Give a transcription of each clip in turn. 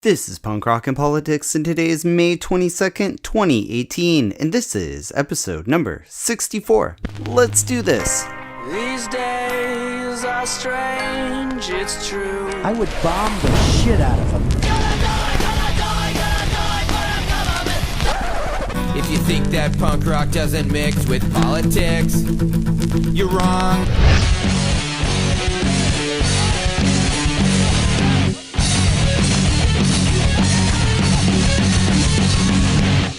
This is Punk Rock and Politics, and today is May 22nd, 2018, and this is episode number 64. Let's do this. These days are strange, it's true. I would bomb the shit out of them. If you think that punk rock doesn't mix with politics, you're wrong.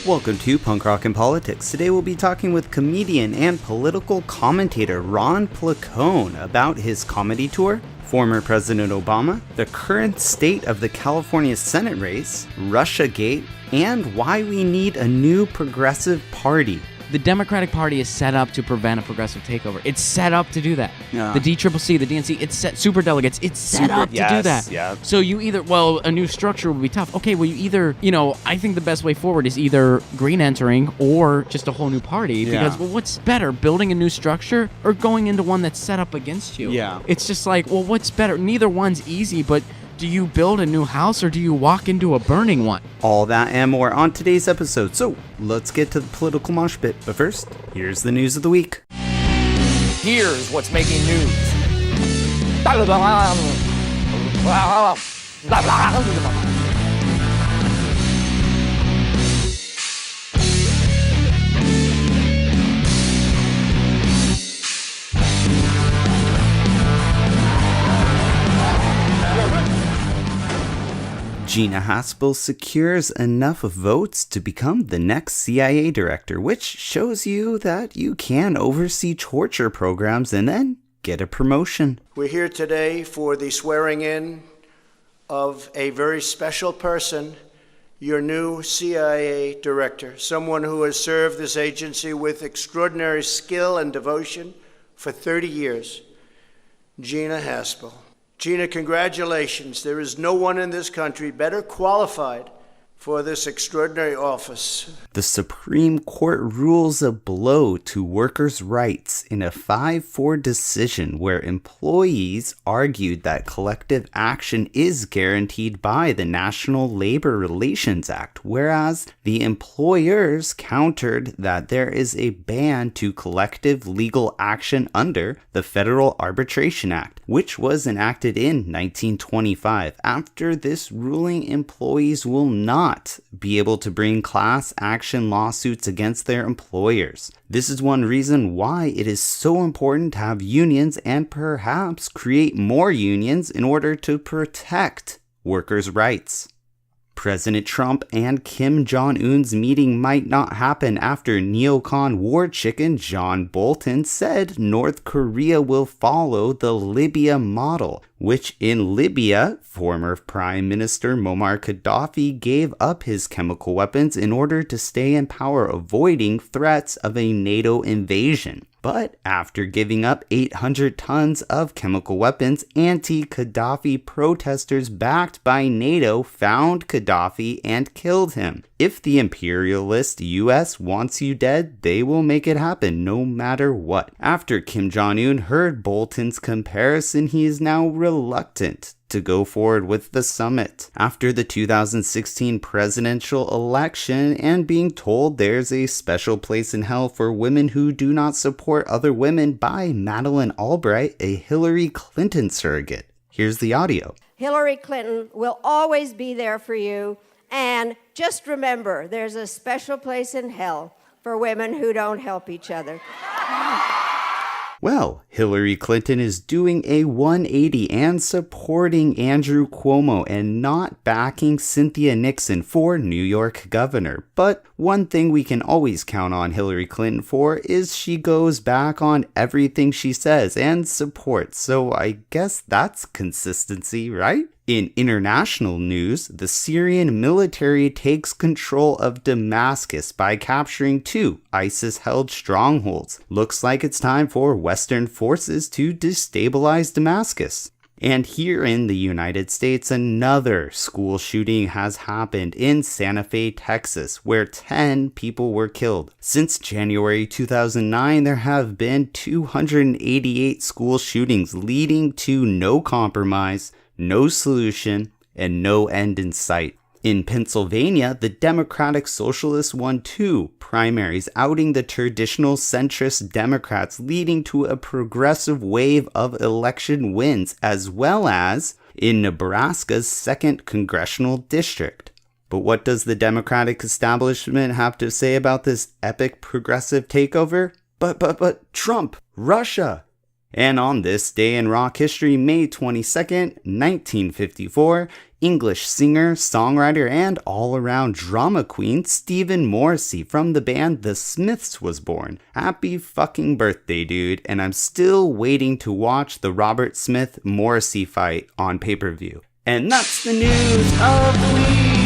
Welcome to Punk Rock and Politics. Today we'll be talking with comedian and political commentator Ron Placone about his comedy tour, former President Obama, the current state of the California Senate race, Russiagate, and why we need a new progressive party. The Democratic Party is set up to prevent a progressive takeover. It's set up to do that. Yeah. The DCCC, the DNC, it's set, super delegates, it's set up to do that. Yeah. So you either, a new structure would be tough. Okay, well, you either, I think the best way forward is either green entering or just a whole new party. Because, what's better, building a new structure or going into one that's set up against you? Yeah. It's just like, what's better? Neither one's easy, but do you build a new house or do you walk into a burning one? All that and more on today's episode. So let's get to the political mosh pit. But first, here's the news of the week. Here's what's making news. Gina Haspel secures enough votes to become the next CIA director, which shows you that you can oversee torture programs and then get a promotion. We're here today for the swearing in of a very special person, your new CIA director, someone who has served this agency with extraordinary skill and devotion for 30 years, Gina Haspel. Gina, congratulations. There is no one in this country better qualified for this extraordinary office. The Supreme Court rules a blow to workers' rights in a 5-4 decision where employees argued that collective action is guaranteed by the National Labor Relations Act, whereas the employers countered that there is a ban to collective legal action under the Federal Arbitration Act, which was enacted in 1925. After this ruling, employees will not be able to bring class action lawsuits against their employers. This is one reason why it is so important to have unions and perhaps create more unions in order to protect workers' rights. President Trump and Kim Jong-un's meeting might not happen after neocon war chicken John Bolton said North Korea will follow the Libya model, which in Libya, former Prime Minister Muammar Gaddafi gave up his chemical weapons in order to stay in power, avoiding threats of a NATO invasion. But after giving up 800 tons of chemical weapons, anti-Gaddafi protesters backed by NATO found Gaddafi and killed him. If the imperialist US wants you dead, they will make it happen no matter what. After Kim Jong-un heard Bolton's comparison, he is now reluctant to go forward with the summit. After the 2016 presidential election and being told there's a special place in hell for women who do not support other women by Madeleine Albright, a Hillary Clinton surrogate. Here's the audio. Hillary Clinton will always be there for you. And just remember, there's a special place in hell for women who don't help each other. Well, Hillary Clinton is doing a 180 and supporting Andrew Cuomo and not backing Cynthia Nixon for New York governor. But one thing we can always count on Hillary Clinton for is she goes back on everything she says and supports. So I guess that's consistency, right? In international news, the Syrian military takes control of Damascus by capturing 2 ISIS-held strongholds. Looks like it's time for Western forces to destabilize Damascus. And here in the United States, another school shooting has happened in Santa Fe, Texas, where 10 people were killed. Since January 2009, there have been 288 school shootings, leading to no compromise, no solution, and no end in sight. In Pennsylvania, the Democratic Socialists won 2 primaries, outing the traditional centrist Democrats, leading to a progressive wave of election wins, as well as in Nebraska's 2nd congressional district. But what does the Democratic establishment have to say about this epic progressive takeover? But Trump, Russia. And on this day in rock history, May 22nd, 1954, English singer, songwriter, and all-around drama queen Stephen Morrissey from the band The Smiths was born. Happy fucking birthday, dude. And I'm still waiting to watch the Robert Smith-Morrissey fight on pay-per-view. And that's the news of the week!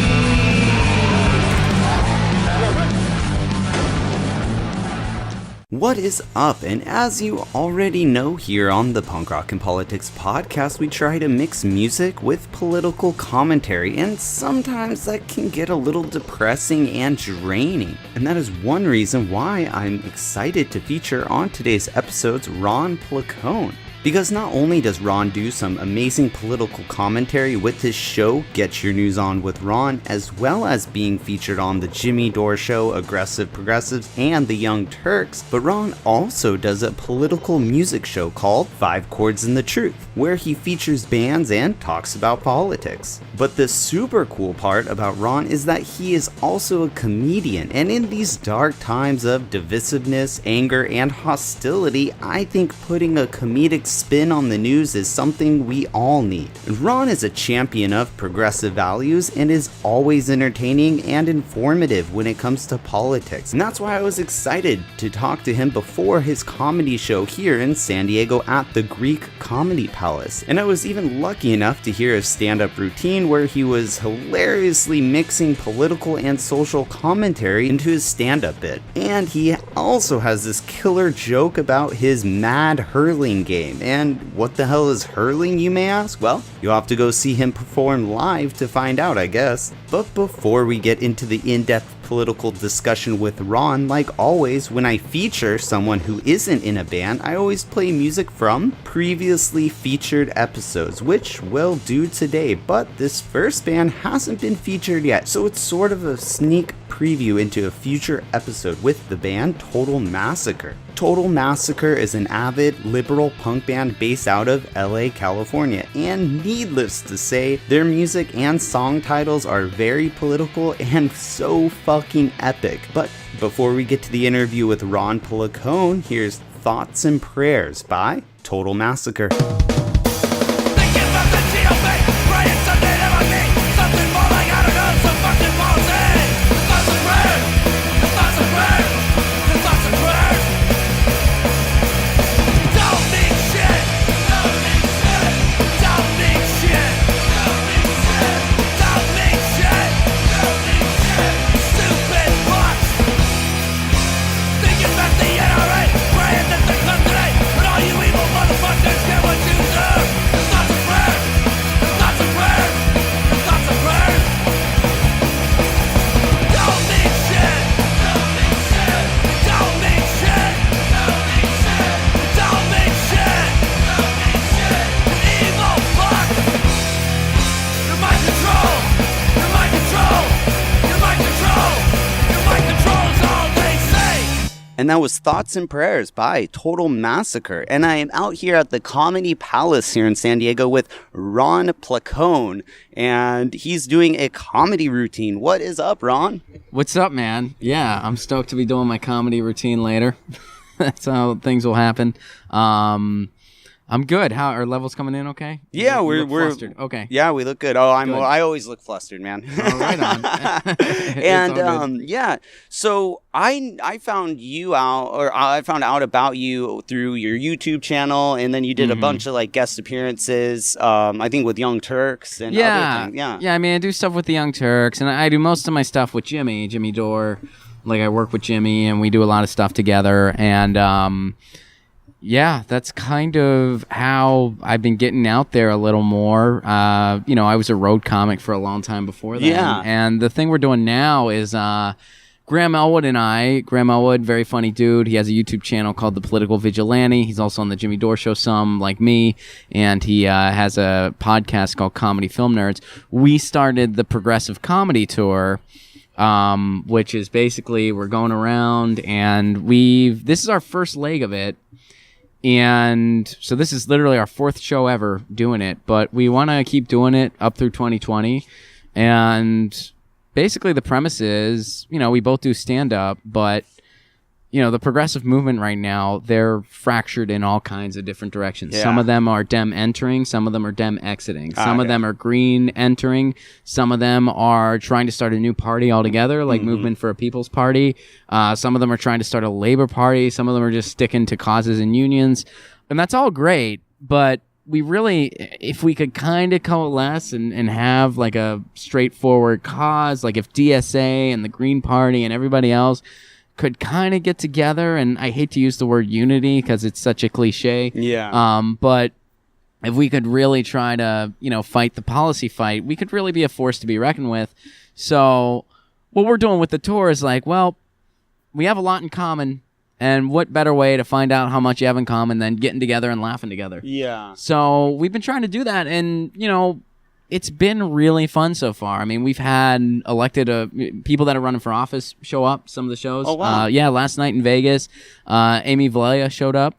What is up? And as you already know, here on the Punk Rock and Politics podcast, we try to mix music with political commentary, and sometimes that can get a little depressing and draining. And that is one reason why I'm excited to feature on today's episodes Ron Placone. Because not only does Ron do some amazing political commentary with his show, Get Your News On with Ron, as well as being featured on The Jimmy Dore Show, Aggressive Progressives, and The Young Turks, but Ron also does a political music show called 5 Chords and the Truth, where he features bands and talks about politics. But the super cool part about Ron is that he is also a comedian, and in these dark times of divisiveness, anger, and hostility, I think putting a comedic spin on the news is something we all need. Ron is a champion of progressive values and is always entertaining and informative when it comes to politics. And that's why I was excited to talk to him before his comedy show here in San Diego at the Greek Comedy Palace. And I was even lucky enough to hear his stand-up routine where he was hilariously mixing political and social commentary into his stand-up bit. And he also has this killer joke about his mad hurling game. And what the hell is hurling, you may ask? Well, you'll have to go see him perform live to find out, I guess. But before we get into the in-depth political discussion with Ron, like always, when I feature someone who isn't in a band, I always play music from previously featured episodes, which we'll do today. But this first band hasn't been featured yet, so it's sort of a sneak preview into a future episode with the band Total Massacre. Total Massacre is an avid liberal punk band based out of LA, California, and needless to say, their music and song titles are very political and so fucking epic. But before we get to the interview with Ron Placone, here's Thoughts and Prayers by Total Massacre. And that was Thoughts and Prayers by Total Massacre. And I am out here at the Comedy Palace here in San Diego with Ron Placone. And he's doing a comedy routine. What is up, Ron? What's up, man? Yeah, I'm stoked to be doing my comedy routine later. That's how things will happen. I'm good. How are levels coming in? Okay. Yeah, we're flustered. Okay. Yeah, we look good. Oh, I always look flustered, man. Oh, right on. And yeah, so I found you out, or I found out about you through your YouTube channel, and then you did a bunch of like guest appearances. I think with Young Turks and other things. Yeah. I mean, I do stuff with the Young Turks, and I do most of my stuff with Jimmy Dore. Like I work with Jimmy, and we do a lot of stuff together, and yeah, that's kind of how I've been getting out there a little more. I was a road comic for a long time before that. Yeah. And the thing we're doing now is Graham Elwood, very funny dude. He has a YouTube channel called The Political Vigilante. He's also on the Jimmy Dore Show some, like me, and he has a podcast called Comedy Film Nerds. We started the Progressive Comedy Tour, which is basically we're going around, and this is our first leg of it. And so this is literally our 4th show ever doing it, but we want to keep doing it up through 2020. And basically the premise is, we both do stand-up, but, the progressive movement right now, they're fractured in all kinds of different directions. Yeah. Some of them are Dem entering, some of them are Dem exiting. Some of them are Green entering, some of them are trying to start a new party altogether, like Movement for a People's Party. Some of them are trying to start a labor party. Some of them are just sticking to causes and unions. And that's all great, but we really, if we could kind of coalesce and have like a straightforward cause, like if DSA and the Green Party and everybody else could kind of get together, and I hate to use the word unity because it's such a cliche. Yeah. But if we could really try to, fight the policy fight, we could really be a force to be reckoned with. So what we're doing with the tour is like, well, we have a lot in common. And what better way to find out how much you have in common than getting together and laughing together? Yeah. So we've been trying to do that, and, it's been really fun so far. I mean, we've had elected people that are running for office show up, some of the shows. Oh, wow. Last night in Vegas, Amy Valea showed up,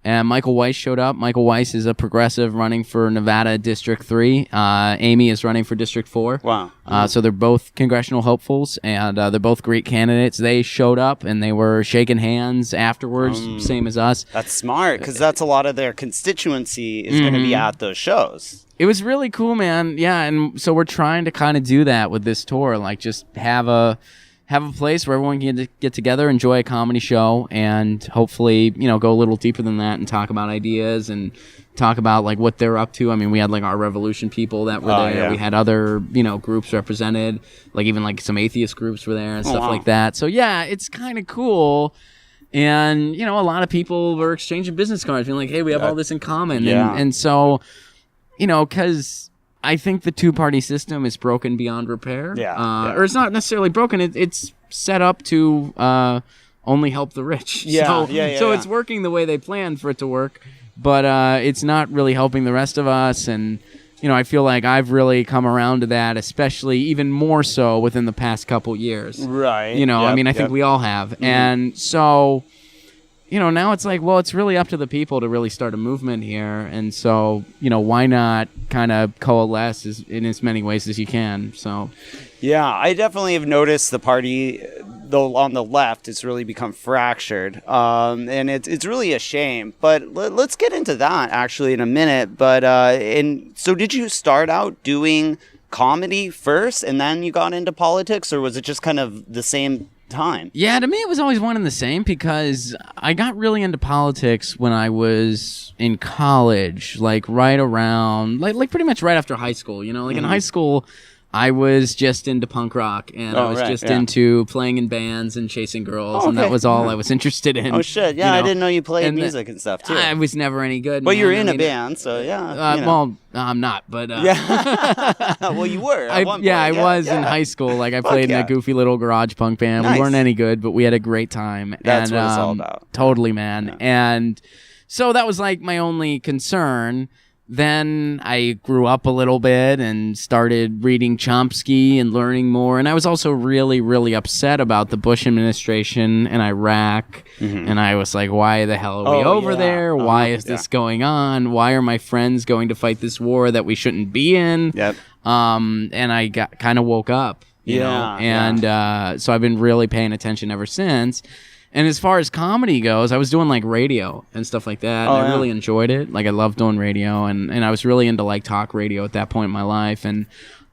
and Michael Weiss showed up. Michael Weiss is a progressive running for Nevada District 3. Amy is running for District 4. Wow. So they're both congressional hopefuls, and they're both great candidates. They showed up, and they were shaking hands afterwards, same as us. That's smart, because that's a lot of their constituency is going to be at those shows. It was really cool, man. Yeah, and so we're trying to kind of do that with this tour, like just have a place where everyone can get together, enjoy a comedy show, and hopefully, go a little deeper than that and talk about ideas and talk about like what they're up to. I mean, we had like our revolution people that were there. Yeah. We had other, groups represented, like even like some atheist groups were there and stuff like that. So yeah, it's kind of cool. And, a lot of people were exchanging business cards, being like, hey, we have all this in common. Yeah. And so, because I think the two-party system is broken beyond repair. Or it's not necessarily broken. It's set up to only help the rich. So it's working the way they planned for it to work, but it's not really helping the rest of us. And, I feel like I've really come around to that, especially even more so within the past couple years. Right. I think we all have. Mm-hmm. And so... now it's like, well, it's really up to the people to really start a movement here. And so, why not kind of coalesce in as many ways as you can? So, yeah, I definitely have noticed the party, though on the left, it's really become fractured. And it's really a shame. But let's get into that actually in a minute. But so did you start out doing comedy first and then you got into politics, or was it just kind of the same time? Yeah, to me it was always one and the same, because I got really into politics when I was in college, like right around like pretty much right after high school. In high school I was just into punk rock, and I was into playing in bands and chasing girls, and that was all I was interested in. Oh shit, yeah, I didn't know you played music and stuff too. I was never any good. Well, you're in a band, so yeah. Well, I'm not, but yeah. Well, you were. At one point. I was in high school. Like I played in a goofy little garage punk band. Nice. We weren't any good, but we had a great time. That's what it's all about. Totally, man. Yeah. And so that was like my only concern. Then I grew up a little bit and started reading Chomsky and learning more. And I was also really, really upset about the Bush administration in Iraq. Mm-hmm. And I was like, why the hell are we over there? Why is this going on? Why are my friends going to fight this war that we shouldn't be in? Yep. And I kind of woke up, you know? And so I've been really paying attention ever since. And as far as comedy goes, I was doing like radio and stuff like that. And I really enjoyed it. Like I loved doing radio, and I was really into like talk radio at that point in my life. And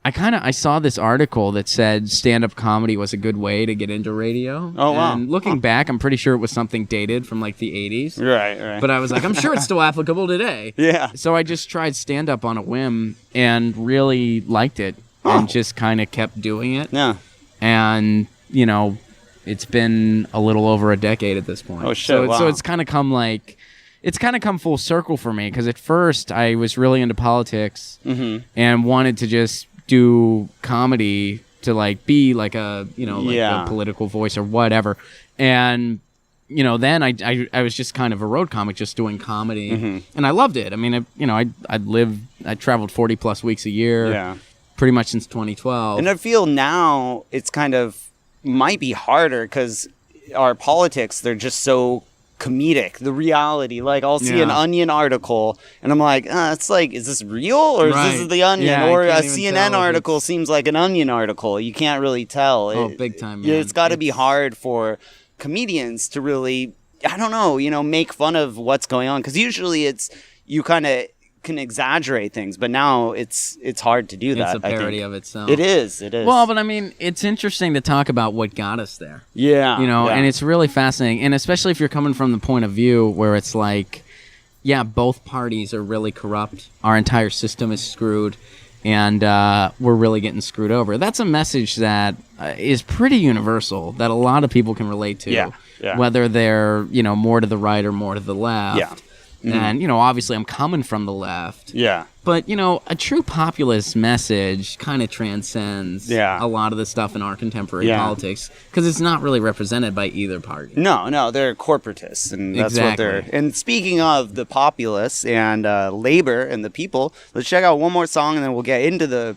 I saw this article that said stand-up comedy was a good way to get into radio. Oh, wow. And looking back, I'm pretty sure it was something dated from like the 80s. Right. But I was like, I'm sure it's still applicable today. Yeah. So I just tried stand-up on a whim and really liked it and just kind of kept doing it. Yeah. And, it's been a little over a decade at this point. Oh shit! So it's kind of come full circle for me, because at first I was really into politics and wanted to just do comedy to like be like a a political voice or whatever. And then I was just kind of a road comic, just doing comedy, and I loved it. I mean, I traveled 40 plus weeks a year, pretty much since 2012. And I feel now it's kind of might be harder because our politics, they're just so comedic. The reality, like I'll see an Onion article and I'm like, it's like, is this real or is this the Onion? Or a CNN article seems like an Onion article. You can't really tell. Big time, man. It's got to be hard for comedians to really, I don't know, make fun of what's going on, because usually it's you kind of can exaggerate things, but now it's hard to do that. It's a parody of itself. It is. Well, but I mean, it's interesting to talk about what got us there. Yeah. And it's really fascinating, and especially if you're coming from the point of view where it's like, both parties are really corrupt. Our entire system is screwed, and we're really getting screwed over. That's a message that is pretty universal, that a lot of people can relate to, whether they're, more to the right or more to the left. Yeah. And, obviously I'm coming from the left. Yeah. But, a true populist message kind of transcends a lot of the stuff in our contemporary politics, because it's not really represented by either party. No, they're corporatists, and that's what they're... And speaking of the populists and labor and the people, let's check out one more song, and then we'll get into the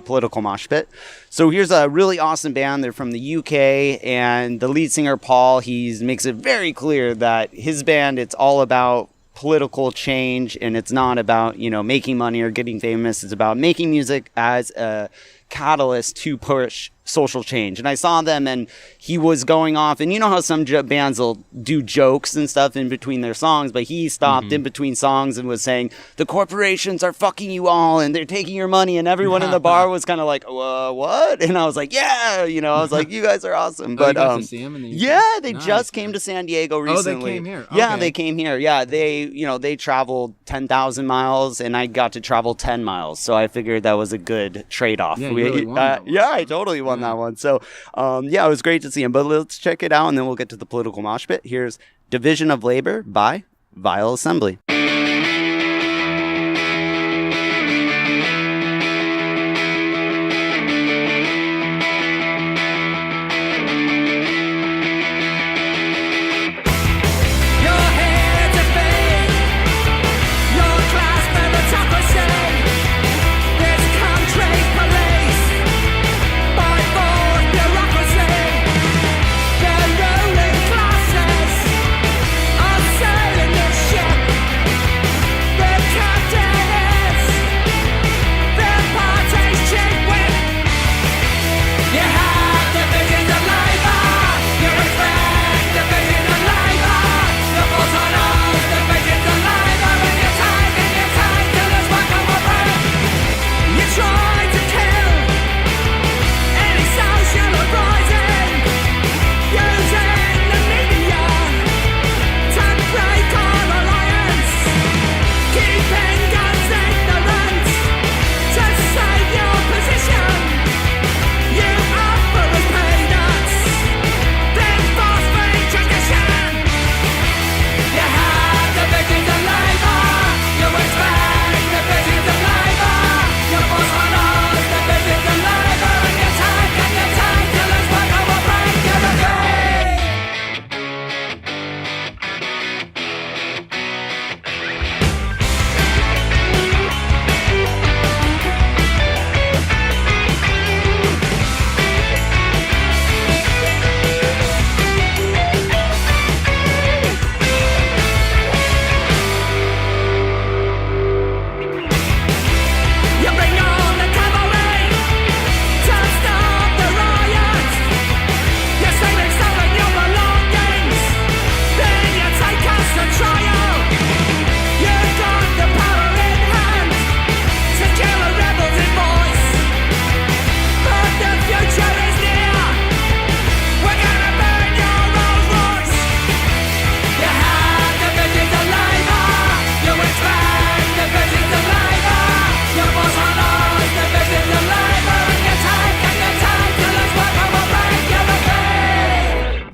political mosh pit. So here's a really awesome band. They're from the UK, and the lead singer, Paul, he makes it very clear that his band, it's all about political change, and it's not about making money or getting famous. It's about making music as a catalyst to push social change. And I saw them, and he was going off, and you know how some bands will do jokes and stuff in between their songs, but he stopped in between songs and was saying, the corporations are fucking you all and they're taking your money, and everyone in the bar was kind of like, what? And I was like, I was like, you guys are awesome. But you got to see him in the UK? They just came to San Diego recently. Oh, they came here. Yeah, they came here. Yeah, they traveled 10,000 miles, and I got to travel 10 miles, so I figured that was a good trade-off. Yeah, you really won that one. I totally won that one. So, it was great to see him. But let's check it out, and then we'll get to the political mosh pit. Here's Division of Labor by Vile Assembly.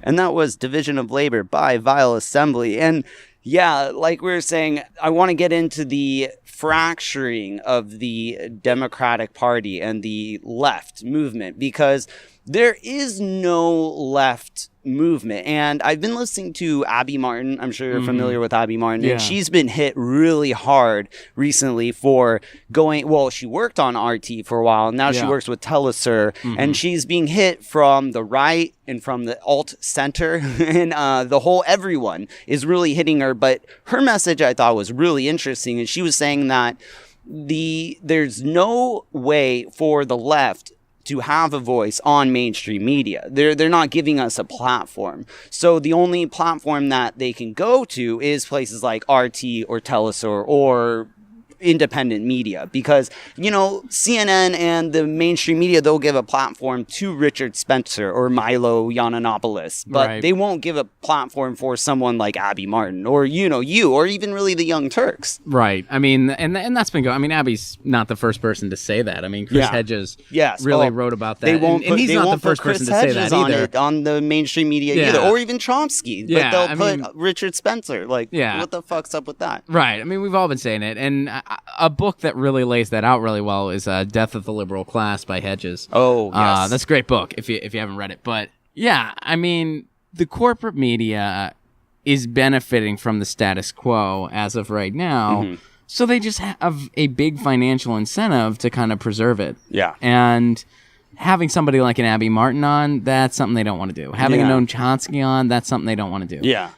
And that was Division of Labor by Vile Assembly. And yeah, like we were saying, I want to get into the fracturing of the Democratic Party and the left movement, because there is no left movement. And I've been listening to Abby Martin. I'm sure you're familiar with Abby Martin. Yeah. And she's been hit really hard recently for going, well, she worked on RT for a while, and now she works with Telesur. And she's being hit from the right and from the alt center, and the whole everyone is really hitting her. But her message I thought was really interesting, and she was saying that there's no way for the left to have a voice on mainstream media. They're not giving us a platform. So the only platform that they can go to is places like RT or Telesur or independent media, because, you know, CNN and the mainstream media, they'll give a platform to Richard Spencer or Milo Yiannopoulos, but they won't give a platform for someone like Abby Martin or, you know, you, or even really the Young Turks. Right. I mean, and that's been going. I mean, Abby's not the first person to say that. I mean, Chris Hedges really wrote about that. They won't and he's not the first Chris person to say that either. On the mainstream media either, or even Chomsky. But they'll put Richard Spencer. Like, what the fuck's up with that? Right. I mean, we've all been saying it. And a book that really lays that out really well is Death of the Liberal Class by Hedges. Oh, yes. That's a great book if you haven't read it. But yeah, I mean, the corporate media is benefiting from the status quo as of right now. So they just have a big financial incentive to kind of preserve it. Yeah. And having somebody like an Abby Martin on, that's something they don't want to do. Having a Noam Chomsky on, that's something they don't want to do. Yeah.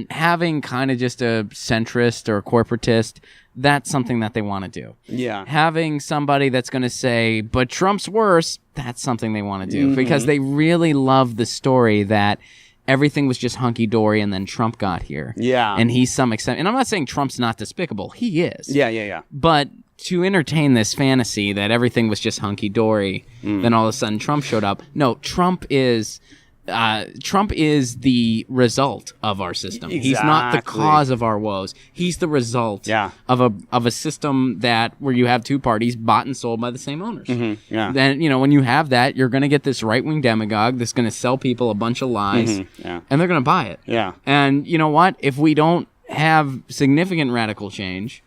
Having kind of just a centrist or a corporatist, that's something that they want to do. Yeah. Having somebody that's going to say, but Trump's worse, that's something they want to do, because they really love the story that everything was just hunky-dory and then Trump got here. Yeah. And he's some extent. And I'm not saying Trump's not despicable. He is. Yeah. But to entertain this fantasy that everything was just hunky-dory, then all of a sudden Trump showed up. No, Trump is the result of our system. Exactly. He's not the cause of our woes. He's the result of a system where you have two parties bought and sold by the same owners. Then, you know, when you have that, you're going to get this right-wing demagogue that's going to sell people a bunch of lies, and they're going to buy it. Yeah. And you know what? If we don't have significant radical change,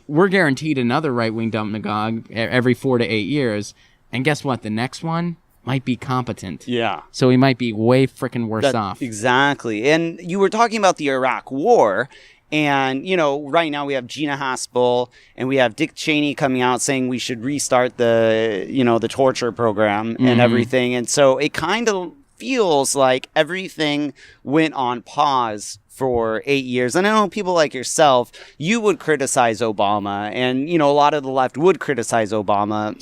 we're guaranteed another right-wing demagogue every 4 to 8 years. And guess what? The next one might be competent. Yeah. So he might be way freaking worse off. Exactly. And you were talking about the Iraq War. And, you know, right now we have Gina Haspel and we have Dick Cheney coming out saying we should restart the torture program and everything. And so it kind of feels like everything went on pause for 8 years. And I know people like yourself, you would criticize Obama, and, you know, a lot of the left would criticize Obama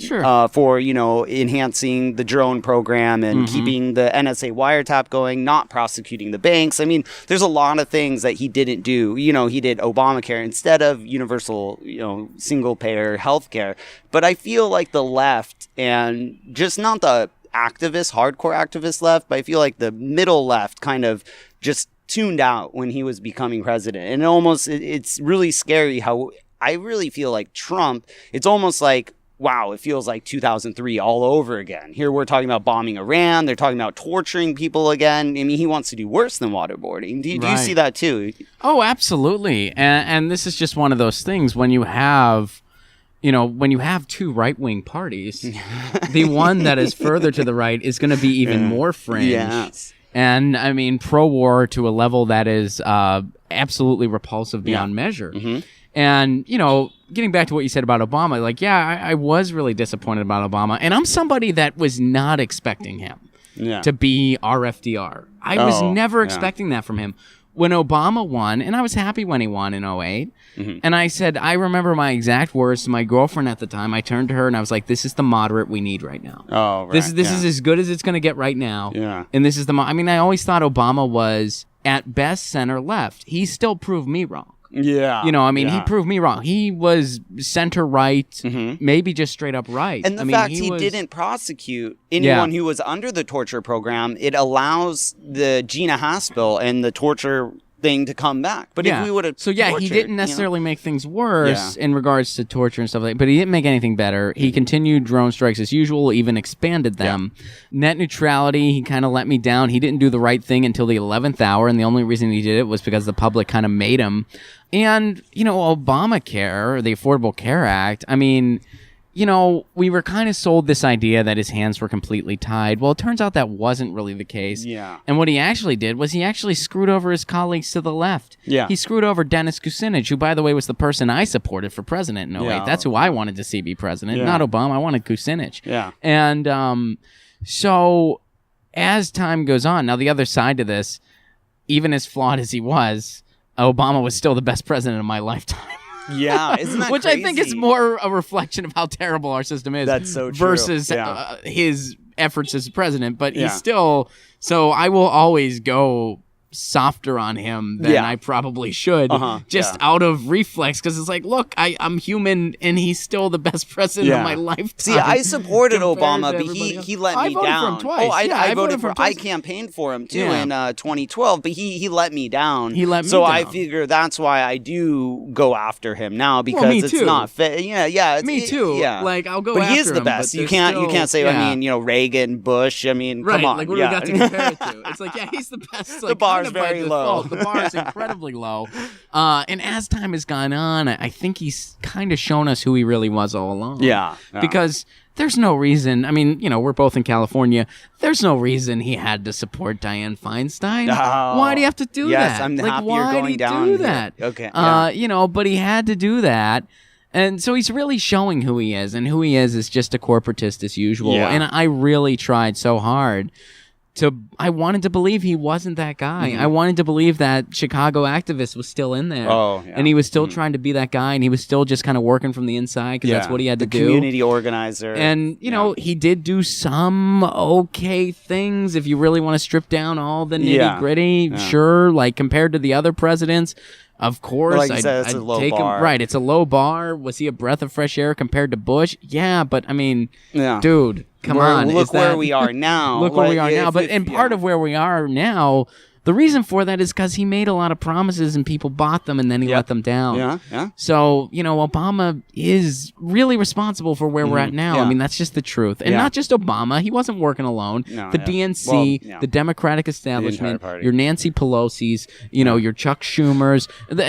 for, you know, enhancing the drone program and keeping the NSA wiretap going, not prosecuting the banks. I mean, there's a lot of things that he didn't do. You know, he did Obamacare instead of universal, you know, single payer healthcare. But I feel like the left, and just not the hardcore activist left, but I feel like the middle left kind of just tuned out when he was becoming president. And it's really scary how I really feel like Trump, it's almost like, wow, it feels like 2003 all over again. Here we're talking about bombing Iran. They're talking about torturing people again. I mean, he wants to do worse than waterboarding. Do you see that too? Oh, absolutely. And this is just one of those things when you have... You know, when you have two right-wing parties, the one that is further to the right is going to be even more fringe. Yes. And, I mean, pro-war to a level that is absolutely repulsive beyond measure. And, you know, getting back to what you said about Obama, like, I was really disappointed about Obama. And I'm somebody that was not expecting him to be our FDR. I was never expecting that from him. When Obama won, and I was happy when he won in 2008, and I said, I remember my exact words to my girlfriend at the time. I turned to her and I was like, this is the moderate we need right now. Oh, right. This is as good as it's going to get right now. Yeah. And this is I mean, I always thought Obama was at best center left. He still proved me wrong. Yeah. You know, I mean, he proved me wrong. He was center right, maybe just straight up right. And the fact he didn't prosecute anyone who was under the torture program, it allows the Gina Haspel and the torture thing to come back. But if we would have he didn't necessarily make things worse in regards to torture and stuff like that, but he didn't make anything better. He continued drone strikes as usual, even expanded them. Net neutrality, he kind of let me down. He didn't do the right thing until the 11th hour, and the only reason he did it was because the public kind of made him. And, Obamacare, the Affordable Care Act, I mean, we were kind of sold this idea that his hands were completely tied. Well, it turns out that wasn't really the case. Yeah. And what he actually did was he actually screwed over his colleagues to the left. Yeah. He screwed over Dennis Kucinich, who, by the way, was the person I supported for president in 08. That's who I wanted to see be president, not Obama. I wanted Kucinich. Yeah. And so as time goes on, now the other side to this, even as flawed as he was, Obama was still the best president of my lifetime. Yeah, isn't that Which crazy? I think is more a reflection of how terrible our system is. That's so true. Versus his efforts as president. But he's still... So I will always go softer on him than I probably should, out of reflex, because it's like, look, I'm human, and he's still the best president of my lifetime. See, I supported Obama, but he let me down. I voted for him twice. I voted for him. I campaigned for him too in 2012, but he let me down. He let me down. I figure that's why I do go after him now, because it's not fair. Me too. Yeah, like I'll go. But after he is the him, best. You can't say. I mean, Reagan, Bush. I mean, come on. Like what do we got to compare it to? It's like he's the best. Like, the bar's very low. The bar is incredibly low. And as time has gone on, I think he's kind of shown us who he really was all along. Yeah. Because there's no reason. I mean, we're both in California. There's no reason he had to support Dianne Feinstein. Oh, why do you have to do that? I'm like, happy why you're going do down you do that? Okay. Yeah. But he had to do that. And so he's really showing who he is. And who he is just a corporatist as usual. Yeah. And I really tried so hard I wanted to believe he wasn't that guy. I wanted to believe that Chicago activist was still in there. Oh, yeah. And he was still trying to be that guy, and he was still just kind of working from the inside because that's what he had to do. Community organizer. And, he did do some okay things if you really want to strip down all the nitty-gritty. Yeah. Sure, like compared to the other presidents. Of course, I'd it's a low take bar. him. Right, it's a low bar. Was he a breath of fresh air compared to Bush? Yeah, but I mean, dude, come on. Look where we are now. Look where we are now. But part of where we are now, the reason for that is because he made a lot of promises and people bought them and then he let them down. Yeah. So, Obama is really responsible for where we're at now. Yeah. I mean, that's just the truth. And not just Obama. He wasn't working alone. The DNC, the Democratic establishment, your Nancy Pelosi's, your Chuck Schumer's,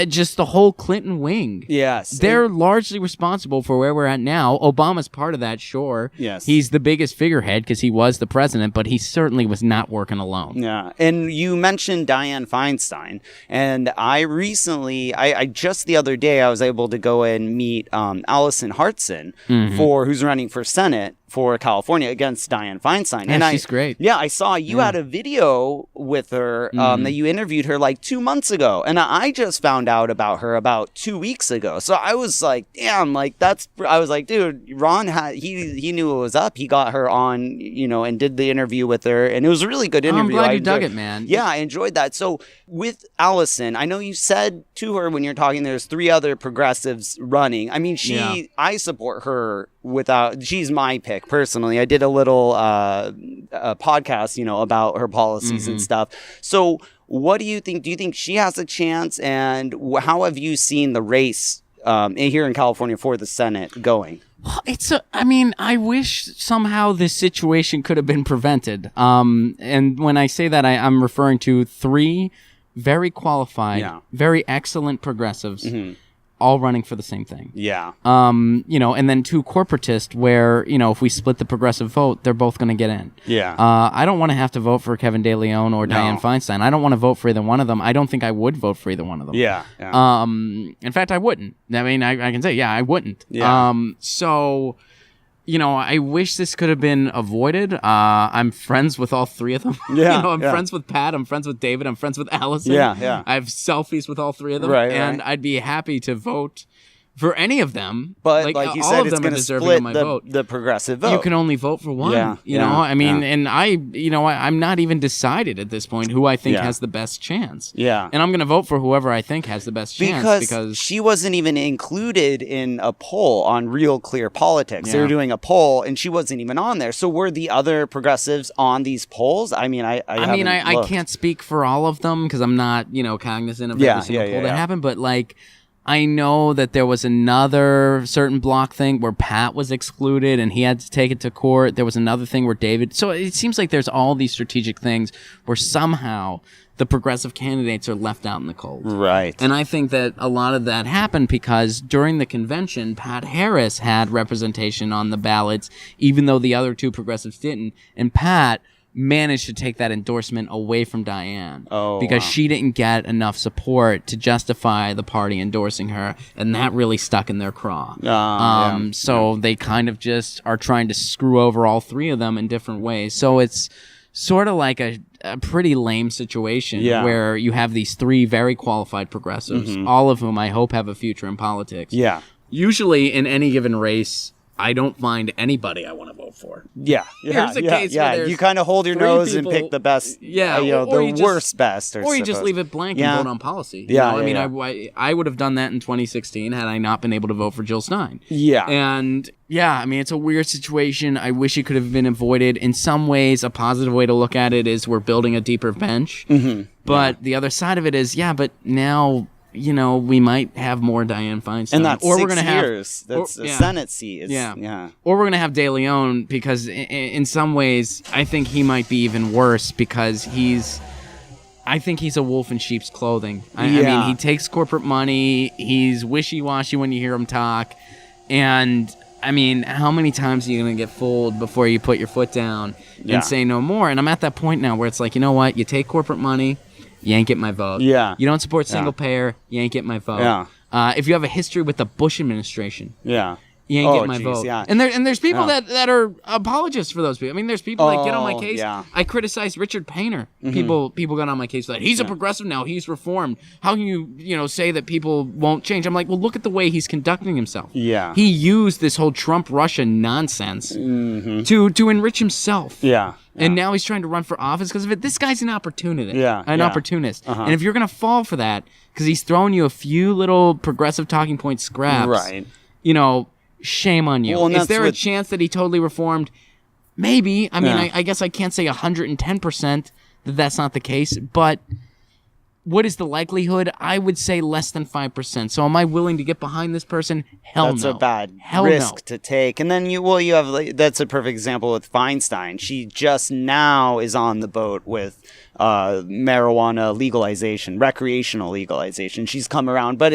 just the whole Clinton wing. Yes. They're largely responsible for where we're at now. Obama's part of that, sure. Yes. He's the biggest figurehead because he was the president, but he certainly was not working alone. Yeah. And you mentioned Dianne Feinstein, and I recently, just the other day, I was able to go and meet Allison Hartson, who's running for Senate for California against Dianne Feinstein. Yeah, and she's great. Yeah, I saw you had a video with her that you interviewed her like 2 months ago, and I just found out about her about 2 weeks ago. So I was like, damn, like I was like, dude, Ron he knew what was up. He got her on, and did the interview with her, and it was a really good interview. I'm glad you dug it, man. Yeah, I enjoyed that. So with Allison, I know you said to her when you're talking, there's 3 other progressives running. I mean, I support her she's my pick personally. I did a little podcast, about her policies and stuff. So what do you think? Do you think she has a chance? And how have you seen the race here in California for the Senate going? Well, I wish somehow this situation could have been prevented. And when I say that, I'm referring to 3 very qualified, very excellent progressives, all running for the same thing. Yeah. And then 2 corporatists where, if we split the progressive vote, they're both going to get in. Yeah. I don't want to have to vote for Kevin De Leon or Dianne Feinstein. I don't want to vote for either one of them. I don't think I would vote for either one of them. Yeah. In fact, I wouldn't. I mean, I can say, I wouldn't. Yeah. So, I wish this could have been avoided. I'm friends with all 3 of them. Yeah. I'm friends with Pat. I'm friends with David. I'm friends with Allison. Yeah. I have selfies with all 3 of them. Right. And I'd be happy to vote for any of them. But like you all said, of it's them are going to deserving split of my vote. the progressive vote. You can only vote for one. Yeah, you know, I mean, yeah. and I'm not even decided at this point who I think Yeah. has the best chance. Yeah. And I'm going to vote for whoever I think has the best chance because she wasn't even included in a poll on Real Clear Politics. They Yeah. were doing a poll and she wasn't even on there. So were the other progressives on these polls? I mean, I can't speak for all of them because I'm not, cognizant of Yeah, every single yeah, poll yeah, that yeah. happened, but like I know that there was another certain block thing where Pat was excluded and he had to take it to court. There was another thing where David. So it seems like there's all these strategic things where somehow the progressive candidates are left out in the cold. Right. And I think that a lot of that happened because during the convention, Pat Harris had representation on the ballots, even though the other two progressives didn't. And Pat managed to take that endorsement away from Diane because she didn't get enough support to justify the party endorsing her, and that really stuck in their craw. So they kind of just are trying to screw over all three of them in different ways. So it's sort of like a pretty lame situation where you have these three very qualified progressives, all of whom I hope have a future in politics. Yeah. Usually in any given race, I don't find anybody I want to vote for. Yeah. There's a case where there's you kind of hold your three nose people- and pick the best, or you the just- worst best. Or you just leave it blank Yeah. and vote on policy. Yeah, I mean, yeah. I would have done that in 2016 had I not been able to vote for Jill Stein. Yeah. And I mean, it's a weird situation. I wish it could have been avoided. In some ways, a positive way to look at it is we're building a deeper bench. Mm-hmm. But the other side of it is, but now, we might have more Dianne Feinstein. And that's or 6 we're gonna years. Have, That's a Senate seat. Yeah. Or we're going to have De Leon because in some ways, I think he might be even worse because I think he's a wolf in sheep's clothing. I mean, he takes corporate money. He's wishy-washy when you hear him talk. And, I mean, how many times are you going to get fooled before you put your foot down and say no more? And I'm at that point now where it's like, you know what? You take corporate money, you ain't get my vote. Yeah. You don't support single payer, you ain't get my vote. Yeah. If you have a history with the Bush administration, Yeah. you ain't get my vote. Yeah. And there's people that are apologists for those people. I mean, there's people that get on my case. Yeah. I criticized Richard Painter. People got on my case that he's a progressive now. He's reformed. How can you say that people won't change? I'm like, well, look at the way he's conducting himself. Yeah. He used this whole Trump-Russia nonsense to enrich himself. Yeah. And now he's trying to run for office because of it. This guy's an opportunist. An Yeah. opportunist. And if you're going to fall for that because he's throwing you a few little progressive talking point scraps, Right. Shame on you. Well, and Is that's there a what- chance that he totally reformed? Maybe. I mean, Yeah. I guess I can't say 110% that that's not the case, but what is the likelihood? I would say less than 5%. So am I willing to get behind this person? Hell That's no. a bad Hell risk no. to take. And then you have, that's a perfect example with Feinstein. She just now is on the boat with marijuana legalization, recreational legalization. She's come around, but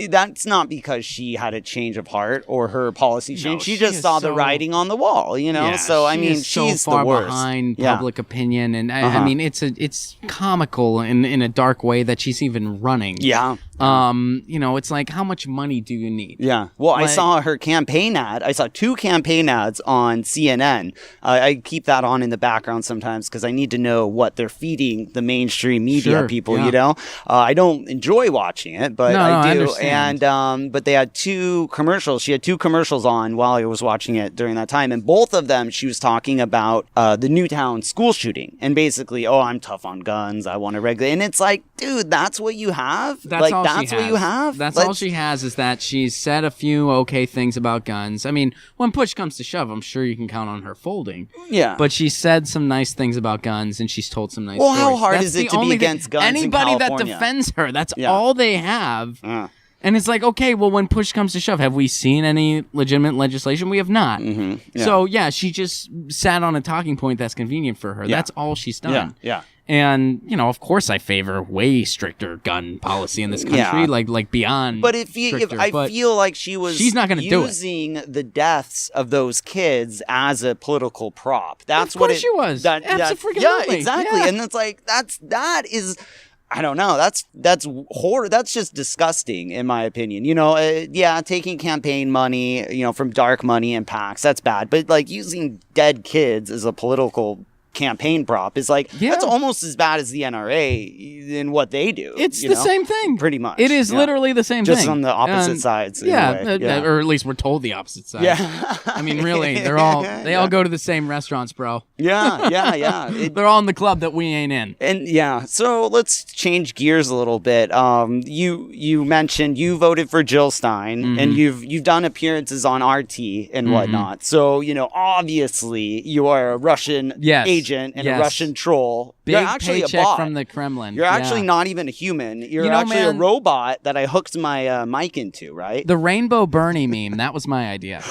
that's not because she had a change of heart or her policy change. She just is saw the so- writing on the wall, Yeah, So I she mean, is so she's far the worst. behind Yeah. public opinion, and I mean, it's comical in a dark way that she's even running. Yeah. It's like, how much money do you need? Yeah. Well, I Like- saw her campaign ad. I saw 2 campaign ads on CNN. I keep that on in the background sometimes because I need to know what they're feeding the mainstream media Sure, people, yeah. I don't enjoy watching it, but No, I I do. understand. And but they had 2 commercials. She had 2 commercials on while I was watching it during that time. And both of them, she was talking about the Newtown school shooting. And basically, I'm tough on guns. I want to regulate. And it's like, dude, that's what you have? That's all that's she what has. you have? That's all she has is that she's said a few okay things about guns. I mean, when push comes to shove, I'm sure you can count on her folding. Yeah. But she said some nice things about guns, and she's told some nice Well, stories. how hard That's is it the to be only against guns in Anybody that California? defends her, that's Yeah. all they have. And it's like, okay, well, when push comes to shove, have we seen any legitimate legislation? We have not. Yeah. So, she just sat on a talking point that's convenient for her. That's all she's done. Yeah. And, of course I favor way stricter gun policy in this country, Yeah. like beyond But if stricter, I but feel like she's not gonna do it. using the deaths of those kids as a political prop. That's Of what course she was. Abso-freaking-lutely. Yeah, exactly. Yeah. And it's like that is I don't know. That's horror. That's just disgusting, in my opinion. Taking campaign money, from dark money and PACs, that's bad. But like using dead kids as a political campaign prop is like, that's almost as bad as the NRA in what they do. It's the same thing. Pretty much. It is literally the same thing. Just on the opposite sides. Yeah, or at least we're told the opposite side. Yeah. I mean, really, they all go to the same restaurants, bro. Yeah. They're all in the club that we ain't in. And so let's change gears a little bit. You mentioned you voted for Jill Stein, and you've done appearances on RT and whatnot. So, obviously you are a Russian agent and a Russian troll. Big You're actually paycheck a bot from the Kremlin. You're actually not even a human. You're actually a robot that I hooked my mic into, right? The Rainbow Bernie meme, that was my idea.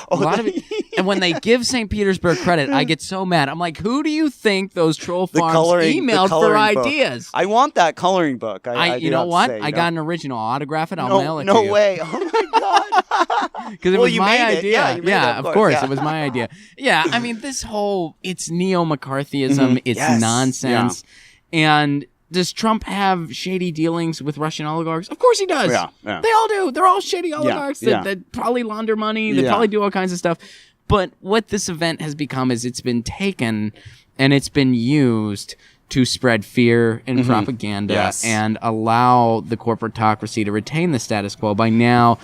And when they give St. Petersburg credit, I get so mad. I'm like, who do you think those troll farms emailed for ideas? I want that coloring book. You know what? I got an original. I'll autograph it. I'll mail it to you. No way. Oh my God. Because it was my idea. Yeah, of course. It was my idea. Yeah, I mean, it's neo-McCarthyism. It's nonsense. And does Trump have shady dealings with Russian oligarchs? Of course he does. Yeah. They all do. They're all shady oligarchs that probably launder money. They probably do all kinds of stuff. But what this event has become is it's been taken and it's been used to spread fear and propaganda and allow the corporatocracy to retain the status quo. By now,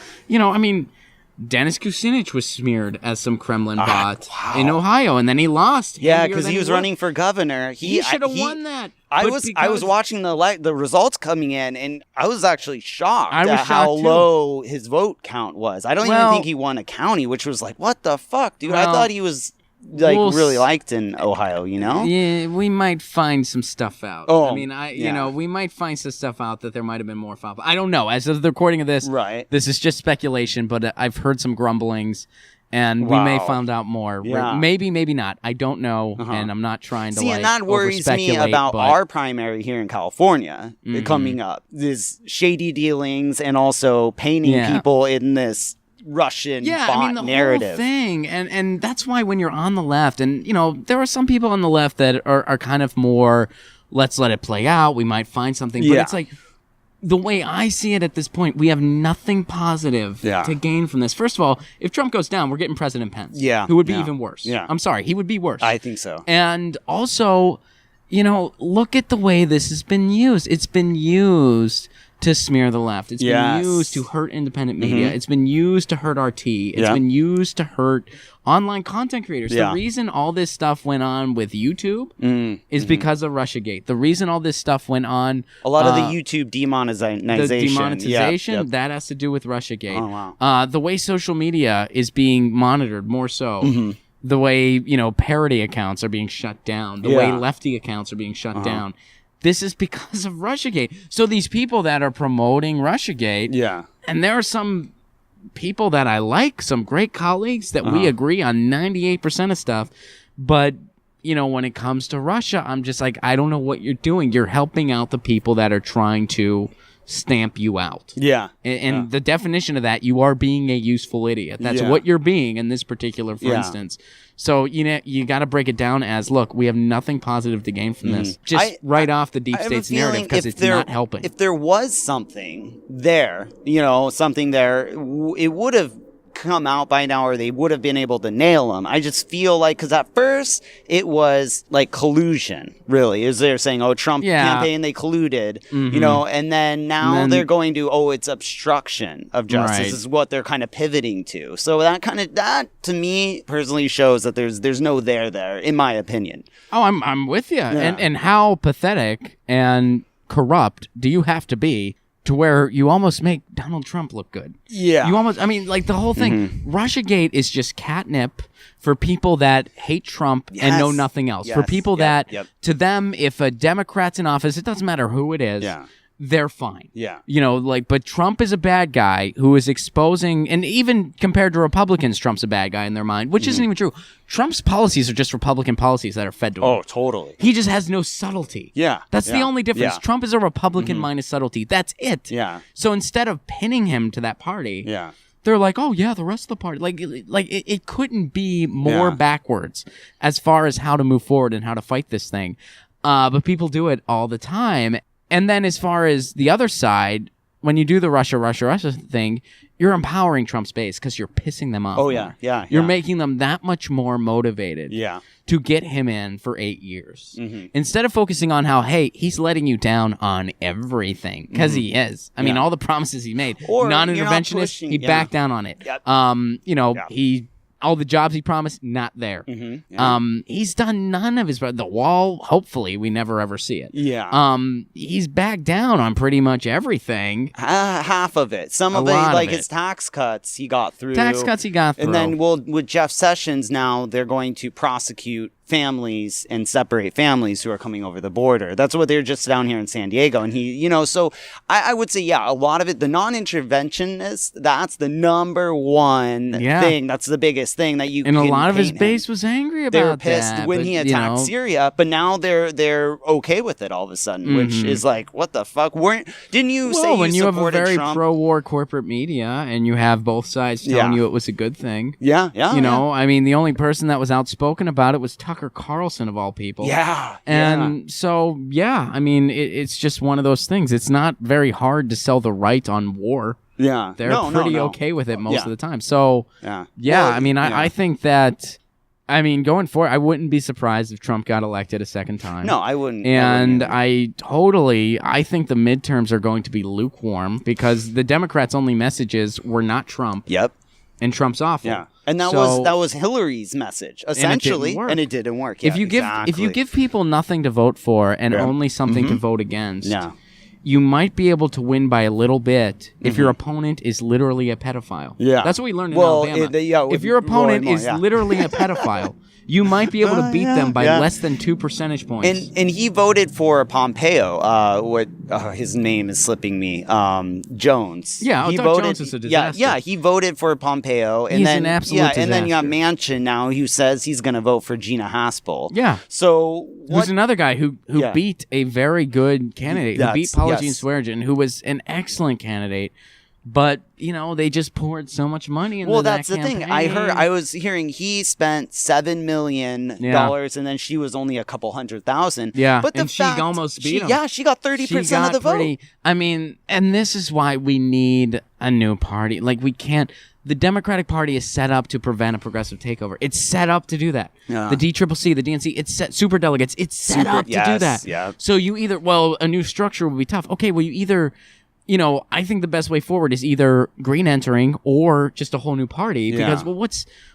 Dennis Kucinich was smeared as some Kremlin bot in Ohio, and then he lost. Yeah, because he was running for governor. He should have won that. I was watching the results coming in, and I was actually shocked at how shocked too. low his vote count was. I don't even think he won a county, which was like, what the fuck, dude? I thought he was really liked in Ohio, Yeah, we might find some stuff out. Oh, I mean, we might find some stuff out that there might have been more foul. I don't know. As of the recording of this, this is just speculation, but I've heard some grumblings, and we may find out more. Yeah. Maybe not. I don't know, and I'm not trying to and that worries me about our primary here in California coming up. These shady dealings and also painting people in this Russian bot narrative. Whole thing. And that's why when you're on the left, and there are some people on the left that are kind of more, let's let it play out, we might find something. But it's like, the way I see it at this point, we have nothing positive to gain from this. First of all, if Trump goes down, we're getting President Pence. Who would be even worse. I'm sorry, he would be worse. I think so. And also, look at the way this has been used. It's been used to smear the left. It's been used to hurt independent media. It's been used to hurt RT. It's been used to hurt online content creators. The reason all this stuff went on with YouTube is because of Russiagate. The reason all this stuff went on... A lot of the YouTube demonetization. That has to do with Russiagate. Oh, wow. The way social media is being monitored more so. The way, parody accounts are being shut down. The way lefty accounts are being shut down. This is because of Russiagate. So these people that are promoting Russiagate, and there are some people that I like, some great colleagues that we agree on 98% of stuff, but when it comes to Russia, I'm just like, I don't know what you're doing. You're helping out the people that are trying to stamp you out. And the definition of that, you are being a useful idiot. That's what you're being in this particular instance. So, you got to break it down as, look, we have nothing positive to gain from this. Just write off the deep state's narrative because it's not helping. If there was something there, it would have come out by now, or they would have been able to nail him. I just feel like, because at first it was like collusion, really. Is they're saying, Trump campaign, they colluded, and then now they're going to, it's obstruction of justice is what they're kind of pivoting to. So that to me personally shows that there's no there, in my opinion. I'm with you. And how pathetic and corrupt do you have to be to where you almost make Donald Trump look good? Yeah. The whole thing. Russiagate is just catnip for people that hate Trump and know nothing else. For people that, to them, if a Democrat's in office, it doesn't matter who it is, they're fine. But Trump is a bad guy who is exposing, and even compared to Republicans, Trump's a bad guy in their mind, which isn't even true. Trump's policies are just Republican policies that are fed to him. Oh, totally. He just has no subtlety. That's the only difference. Trump is a Republican minus subtlety. That's it. So instead of pinning him to that party, they're like, the rest of the party. It couldn't be more backwards as far as how to move forward and how to fight this thing. But people do it all the time. And then as far as the other side, when you do the Russia thing, you're empowering Trump's base because you're pissing them off. Oh, more. yeah. You're making them that much more motivated. Yeah. To get him in for 8 years. Mm-hmm. Instead of focusing on how, hey, he's letting you down on everything, because he is. I mean, all the promises he made. Or non-interventionist, he backed down on it. Yep. All the jobs he promised, not there. Mm-hmm. Yeah. He's done none of his... The wall, hopefully, we never ever see it. Yeah. He's backed down on pretty much everything. Half of it. Some of it, like his tax cuts, he got through. And then, with Jeff Sessions now, they're going to prosecute families and separate families who are coming over the border. That's what they're just down here in San Diego. And he, so I would say, a lot of it, the non-interventionist, that's the number one thing. That's the biggest thing that you and can a lot of his him. base was angry about they were pissed that, when he attacked Syria, but now they're okay with it all of a sudden, which is like, what the fuck? Didn't you say when you have a very Trump? pro-war corporate media and you have both sides telling you it was a good thing? Yeah. I mean, the only person that was outspoken about it was Tucker Carlson, of all people. Yeah. So, I mean, it's just one of those things. It's not very hard to sell the right on war. Yeah. They're pretty okay with it most of the time. So, I think that, going forward, I wouldn't be surprised if Trump got elected a second time. No, I wouldn't. And I think the midterms are going to be lukewarm because the Democrats' only messages were not Trump. Yep. And Trump's awful. Yeah. And that was Hillary's message, essentially, and it didn't work. If you give people nothing to vote for and only something to vote against, you might be able to win by a little bit if your opponent is literally a pedophile. Yeah. That's what we learned in Alabama. If your opponent is literally a pedophile, you might be able to beat them by less than 2 percentage points. And he voted for Pompeo. His name is slipping me. Jones. Yeah, Jones is a disaster. Yeah, he voted for Pompeo. And he's then, an absolute disaster. And then you got Manchin now, who says he's going to vote for Gina Haspel. Yeah. So who's another guy who beat a very good candidate, who beat Paula Jean Swearengin, who was an excellent candidate. But, they just poured so much money into that that's campaign. the thing. I was hearing he spent $7 million and then she was only a couple $100,000. Yeah, but she almost beat him. Yeah, she got 30% of the vote. And this is why we need a new party. Like, we can't... The Democratic Party is set up to prevent a progressive takeover. It's set up to do that. Yeah. The DCCC, the DNC, it's set... Super delegates, it's set up to do that. Yeah. So you either... Well, a new structure would be tough. Okay, well, you either... I think the best way forward is either green entering or just a whole new party. Because,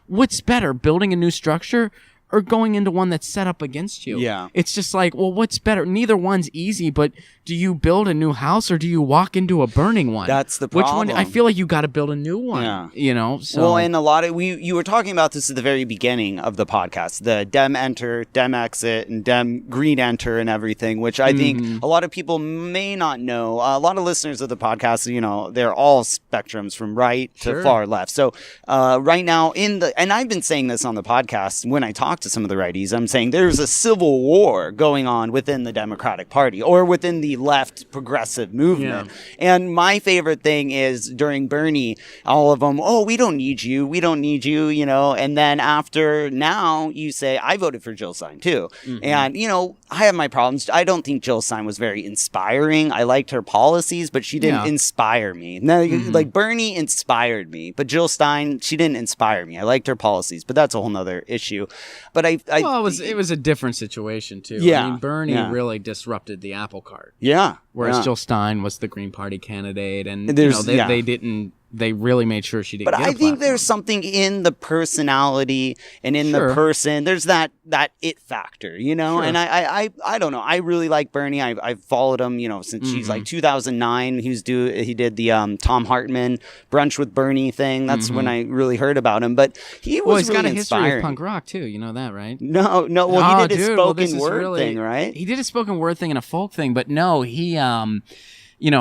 what's better, building a new structure or going into one that's set up against you? Yeah. It's just like, well, what's better? Neither one's easy, but do you build a new house or do you walk into a burning one? That's the problem. Which one? I feel like you got to build a new one. Yeah. So. Well, and a lot of you were talking about this at the very beginning of the podcast, the Dem enter, Dem exit, and Dem green enter and everything, which I think a lot of people may not know. A lot of listeners of the podcast, they're all spectrums from right to far left. So right now and I've been saying this on the podcast when I talk to some of the righties, I'm saying there's a civil war going on within the Democratic Party or within the left progressive movement. Yeah. And my favorite thing is during Bernie, all of them, we don't need you, and then after now you say, I voted for Jill Stein too. Mm-hmm. And, I have my problems. I don't think Jill Stein was very inspiring. I liked her policies, but she didn't inspire me. Now, like Bernie inspired me, but Jill Stein, she didn't inspire me. I liked her policies, but that's a whole nother issue. But it was a different situation too. Yeah. Bernie really disrupted the apple cart. Yeah. Whereas Jill Stein was the Green Party candidate, and they didn't. They really made sure she didn't. But I think there's something in the personality and in the person. There's that it factor, And I don't know. I really like Bernie. I've followed him, since she's like 2009. He did the Tom Hartman Brunch with Bernie thing. That's when I really heard about him. But he was he's really got a inspiring. history of punk rock too. You know that, right? No. Well, he did his spoken word thing, right? He did a spoken word thing and a folk thing, but no, he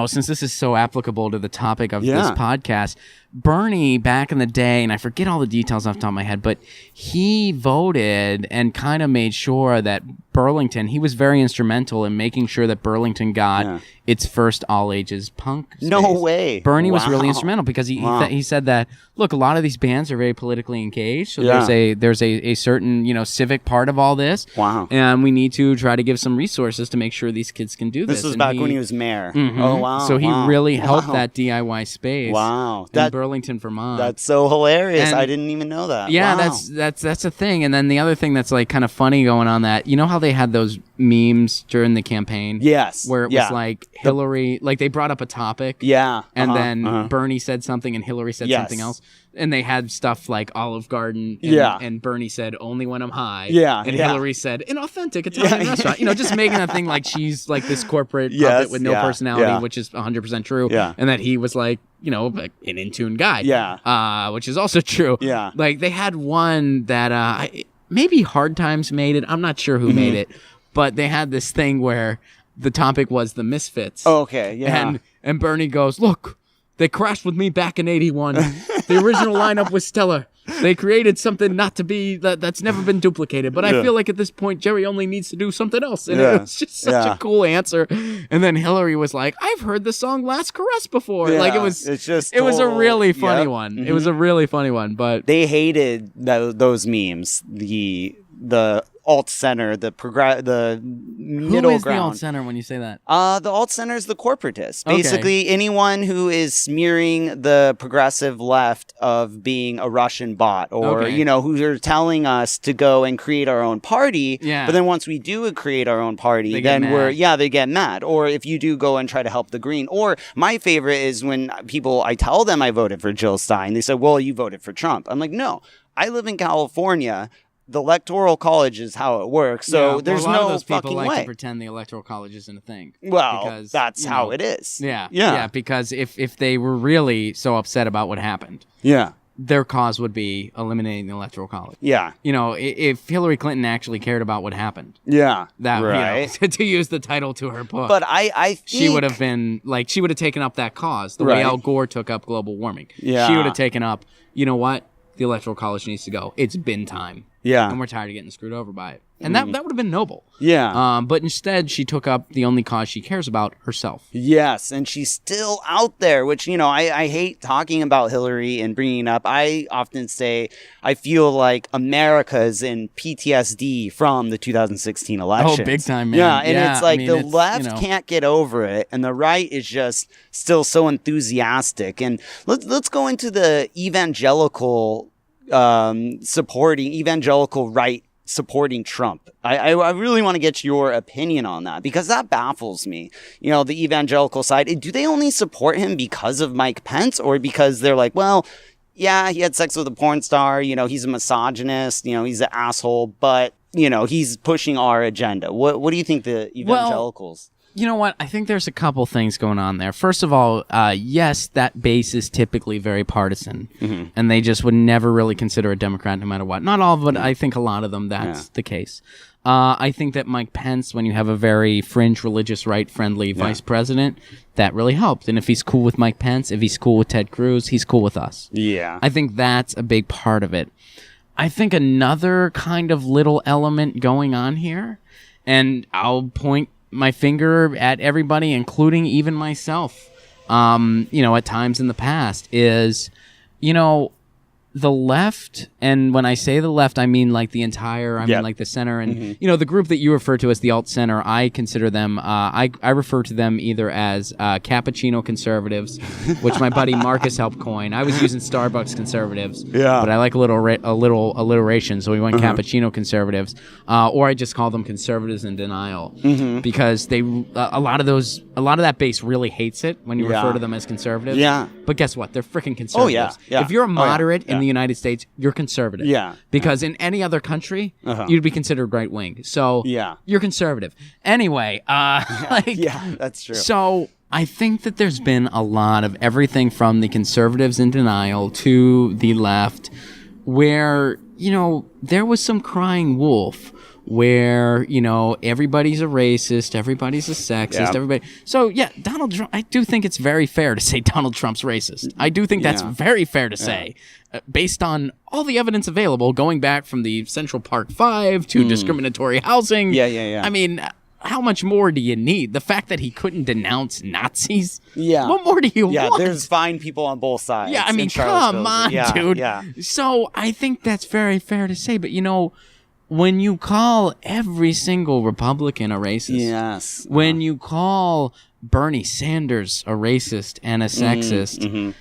since this is so applicable to the topic of this podcast, Bernie back in the day, and I forget all the details off the top of my head, but he voted and kind of made sure that Burlington, he was very instrumental in making sure that Burlington got its first all-ages punk space. No way. Bernie was really instrumental because he said that, look, a lot of these bands are very politically engaged, so there's a certain, civic part of all this. Wow. And we need to try to give some resources to make sure these kids can do this. This was back when he was mayor. Mm-hmm. Oh, wow. So he really helped that DIY space. Wow. In Burlington, Vermont. That's so hilarious. And I didn't even know that. Yeah, wow. that's a thing. And then the other thing that's like kind of funny going on, that, you know how they had those memes during the campaign? Yes. Where it was like Hillary, like they brought up a topic. Yeah. And then Bernie said something and Hillary said something else. And they had stuff like Olive Garden. And Bernie said, only when I'm high. Yeah. And Hillary said, an authentic Italian restaurant. Just making a thing like she's like this corporate puppet with no personality, which is 100% true. Yeah. And that he was like, an in-tune guy. Yeah. Which is also true. Yeah. Like they had one that maybe Hard Times made it. I'm not sure who made it. But they had this thing where the topic was the Misfits. Oh, okay, yeah. And Bernie goes, look, they crashed with me back in 81. The original lineup was stellar. They created something not to be, that's never been duplicated. But I feel like at this point, Jerry only needs to do something else. And it was just such a cool answer. And then Hillary was like, I've heard the song Last Caress before. Like it was a really funny one. Mm-hmm. It was a really funny one. But they hated those memes. The alt center, the middle Who is ground. the alt center when you say that? The alt center is the corporatist. Basically, anyone who is smearing the progressive left of being a Russian bot, or who are telling us to go and create our own party. Yeah. But then once we do create our own party, they get mad. Or if you do go and try to help the Green. Or my favorite is when I tell them I voted for Jill Stein. They say, "Well, you voted for Trump." I'm like, no, I live in California. The Electoral College is how it works, so there's a lot no of those people fucking like way. to pretend the Electoral College isn't a thing. Well, because, that's how it is. Yeah. Because if they were really so upset about what happened, their cause would be eliminating the Electoral College. Yeah. If Hillary Clinton actually cared about what happened, that right. To use the title to her book, but I think she would have been like, she would have taken up that cause the way Al Gore took up global warming. Yeah. She would have taken up. You know what? The Electoral College needs to go. It's been time. Yeah. And we're tired of getting screwed over by it. And that would have been noble. Yeah. But instead, she took up the only cause she cares about, herself. Yes, and she's still out there, which, I hate talking about Hillary and bringing up. I often say I feel like America's in PTSD from the 2016 election. Oh, big time, man. Yeah, and it's like the left can't get over it, and the right is just still so enthusiastic. And let's go into the evangelical right supporting Trump. I really want to get your opinion on that, because that baffles me. The evangelical side, do they only support him because of Mike Pence, or because they're like, well, yeah, he had sex with a porn star, he's a misogynist, he's an asshole, but, he's pushing our agenda. What do you think the evangelicals... You know what? I think there's a couple things going on there. First of all, yes, that base is typically very partisan, and they just would never really consider a Democrat no matter what. Not all of it, I think a lot of them, that's the case. I think that Mike Pence, when you have a very fringe, religious, right-friendly vice president, that really helped. And if he's cool with Mike Pence, if he's cool with Ted Cruz, he's cool with us. Yeah. I think that's a big part of it. I think another kind of little element going on here, and I'll point my finger at everybody, including even myself, at times in the past, is, the left, and when I say the left, I mean like the entire, I mean like the center, and the group that you refer to as the alt center, I consider them, I refer to them either as cappuccino conservatives, which my buddy Marcus helped coin. I was using Starbucks conservatives, but I like a little alliteration, so we went cappuccino conservatives, or I just call them conservatives in denial, because they a lot of that base really hates it when you refer to them as conservatives. Yeah. But guess what? They're freaking conservatives. Yeah. If you're a moderate in the United States, you're conservative. Yeah. Because in any other country, you'd be considered right wing. So you're conservative. Anyway, that's true. So I think that there's been a lot of everything from the conservatives in denial to the left, where, there was some crying wolf where, you know, everybody's a racist, everybody's a sexist, everybody. So, yeah, Donald Trump, I do think it's very fair to say Donald Trump's racist. I do think that's very fair to say, based on all the evidence available, going back from the Central Park 5 to discriminatory housing. I mean, how much more do you need? The fact that he couldn't denounce Nazis? Yeah. What more do you want? Yeah, there's fine people on both sides. Yeah, I mean, come on, dude. Yeah. So I think that's very fair to say. But, you know, when you call every single Republican a racist, when you call Bernie Sanders a racist and a sexist,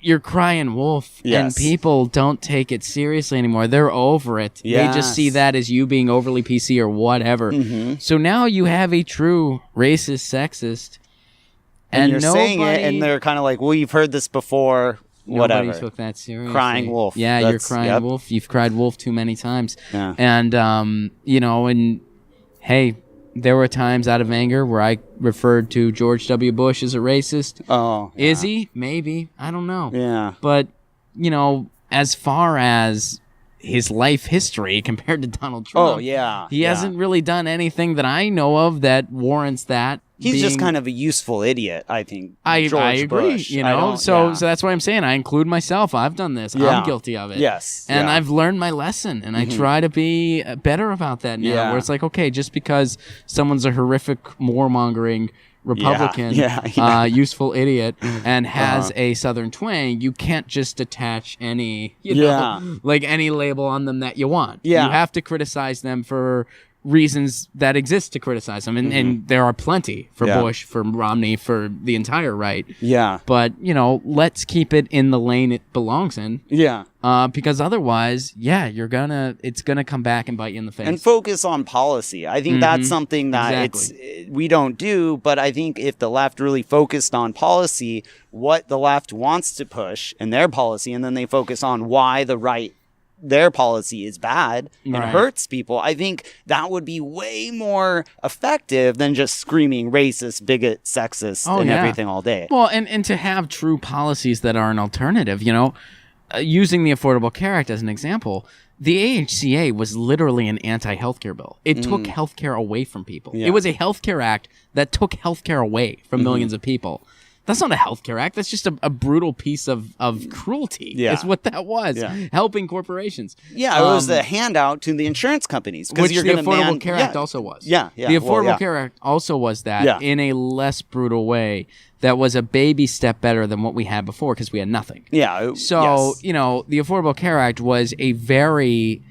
you're crying wolf, and people don't take it seriously anymore. They're over it. They just see that as you being overly PC or whatever. So now you have a true racist, sexist, and you're saying it, and they're kind of like, well, you've heard this before. Whatever. Nobody took that seriously. Crying wolf. Yeah, you're crying wolf. You've cried wolf too many times. Yeah. And, you know, and hey, there were times out of anger where I referred to George W. Bush as a racist. Oh. Yeah. Is he? Maybe. I don't know. Yeah. But, you know, as far as his life history compared to Donald Trump, he hasn't really done anything that I know of that warrants that. He's just kind of a useful idiot, I think. I agree, Bush. you know. So that's why I'm saying I include myself. I've done this. I'm guilty of it. Yes. And I've learned my lesson, and I try to be better about that now. Where it's like, okay, just because someone's a horrific warmongering Republican, useful idiot, and has a Southern twang, you can't just attach any, you know, like any label on them that you want. You have to criticize them for reasons that exist to criticize them, and there are plenty for Bush, for Romney, for the entire right. But, you know, let's keep it in the lane it belongs in. Because otherwise, it's gonna come back and bite you in the face. And focus on policy. I think that's something that we don't do, but I think if the left really focused on policy, what the left wants to push in their policy, and then they focus on why the right their policy is bad and hurts people, I think that would be way more effective than just screaming racist, bigot, sexist, and everything all day. Well, and to have true policies that are an alternative, you know, using the Affordable Care Act as an example, the AHCA was literally an anti-healthcare bill. It took healthcare away from people. It was a healthcare act that took healthcare away from millions of people. That's not a healthcare act. That's just a brutal piece of cruelty. Is what that was. Helping corporations. It was a handout to the insurance companies. Which the Affordable Care Act also was. The Affordable Care Act also was that in a less brutal way. That was a baby step better than what we had before because we had nothing. You know, the Affordable Care Act was a very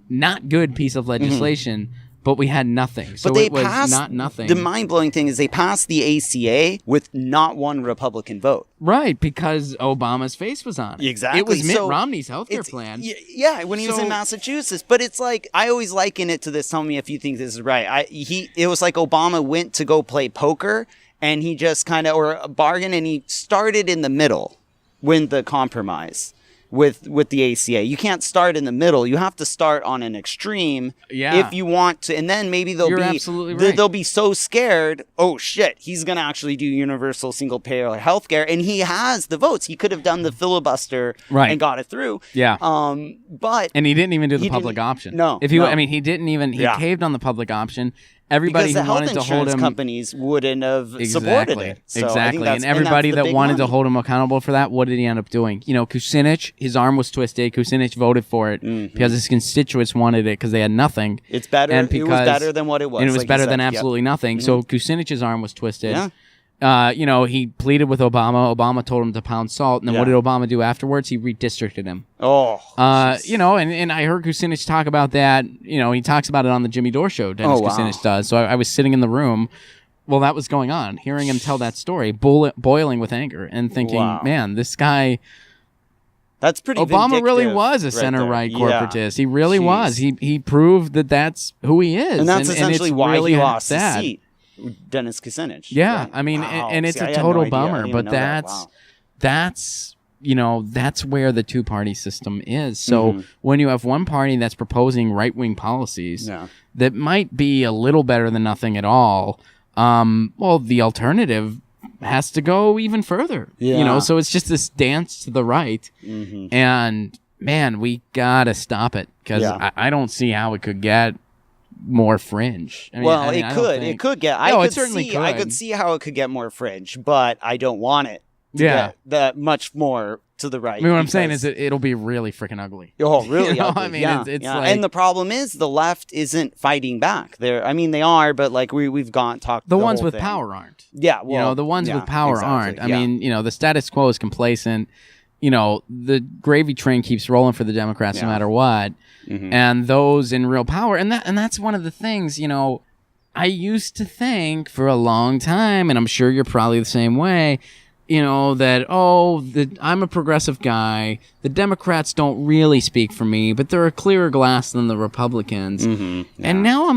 not good piece of legislation. But we had nothing. So they it was passed, not nothing. The mind-blowing thing is they passed the ACA with not one Republican vote. Right, because Obama's face was on it. Exactly. It was Mitt Romney's healthcare plan. Yeah, when he was in Massachusetts. But it's like, I always liken it to this. Tell me if you think this is right. It was like Obama went to go play poker, and he just kind of, or a bargain, and he started in the middle when the compromise. With the ACA, you can't start in the middle. You have to start on an extreme if you want to, and then maybe they'll be so scared. Oh shit, he's gonna actually do universal single payer healthcare, and he has the votes. He could have done the filibuster and got it through. But he didn't even do the public option. No, I mean, he didn't even. He caved on the public option. Everybody because who wanted to hold him, companies wouldn't have supported it. So and everybody that wanted to hold him accountable for that, what did he end up doing? You know, Kucinich, his arm was twisted. Kucinich voted for it because his constituents wanted it because they had nothing. It's better. It was better than what it was. And it was better than absolutely nothing. So Kucinich's arm was twisted. You know, he pleaded with Obama. Obama told him to pound salt. And then what did Obama do afterwards? He redistricted him. You know, and I heard Kucinich talk about that. You know, he talks about it on the Jimmy Dore show. Dennis Kucinich does. So I was sitting in the room while that was going on, hearing him tell that story, boiling with anger and thinking, man, this guy... That's pretty Obama really was a center-right corporatist. He really was. He proved that that's who he is. And that's essentially why really he lost the seat. Dennis Kucinich. Yeah, right? I mean, and it's a total bummer, but that's you know, that's where the two-party system is. So when you have one party that's proposing right-wing policies that might be a little better than nothing at all, well, the alternative has to go even further. You know, so it's just this dance to the right, and man, we gotta stop it because I don't see how it could get more fringe. I mean, it could get. It certainly could. I could see how it could get more fringe, but I don't want it to Yeah. get that much more to the right. I mean, what I'm saying is it'll be really freaking ugly. Oh, really? You know? ugly. I mean, yeah, it's yeah. like, and the problem is the left isn't fighting back. They are, but like we've talked. The ones whole with thing. power aren't. Yeah, well, the ones with power exactly, aren't. I yeah. mean, the status quo is complacent. The gravy train keeps rolling for the Democrats no matter what. Mm-hmm. And those in real power, and that's one of the things, I used to think for a long time, and I'm sure you're probably the same way, that, I'm a progressive guy. The Democrats don't really speak for me, but they're a clearer glass than the Republicans. Mm-hmm. Yeah. And now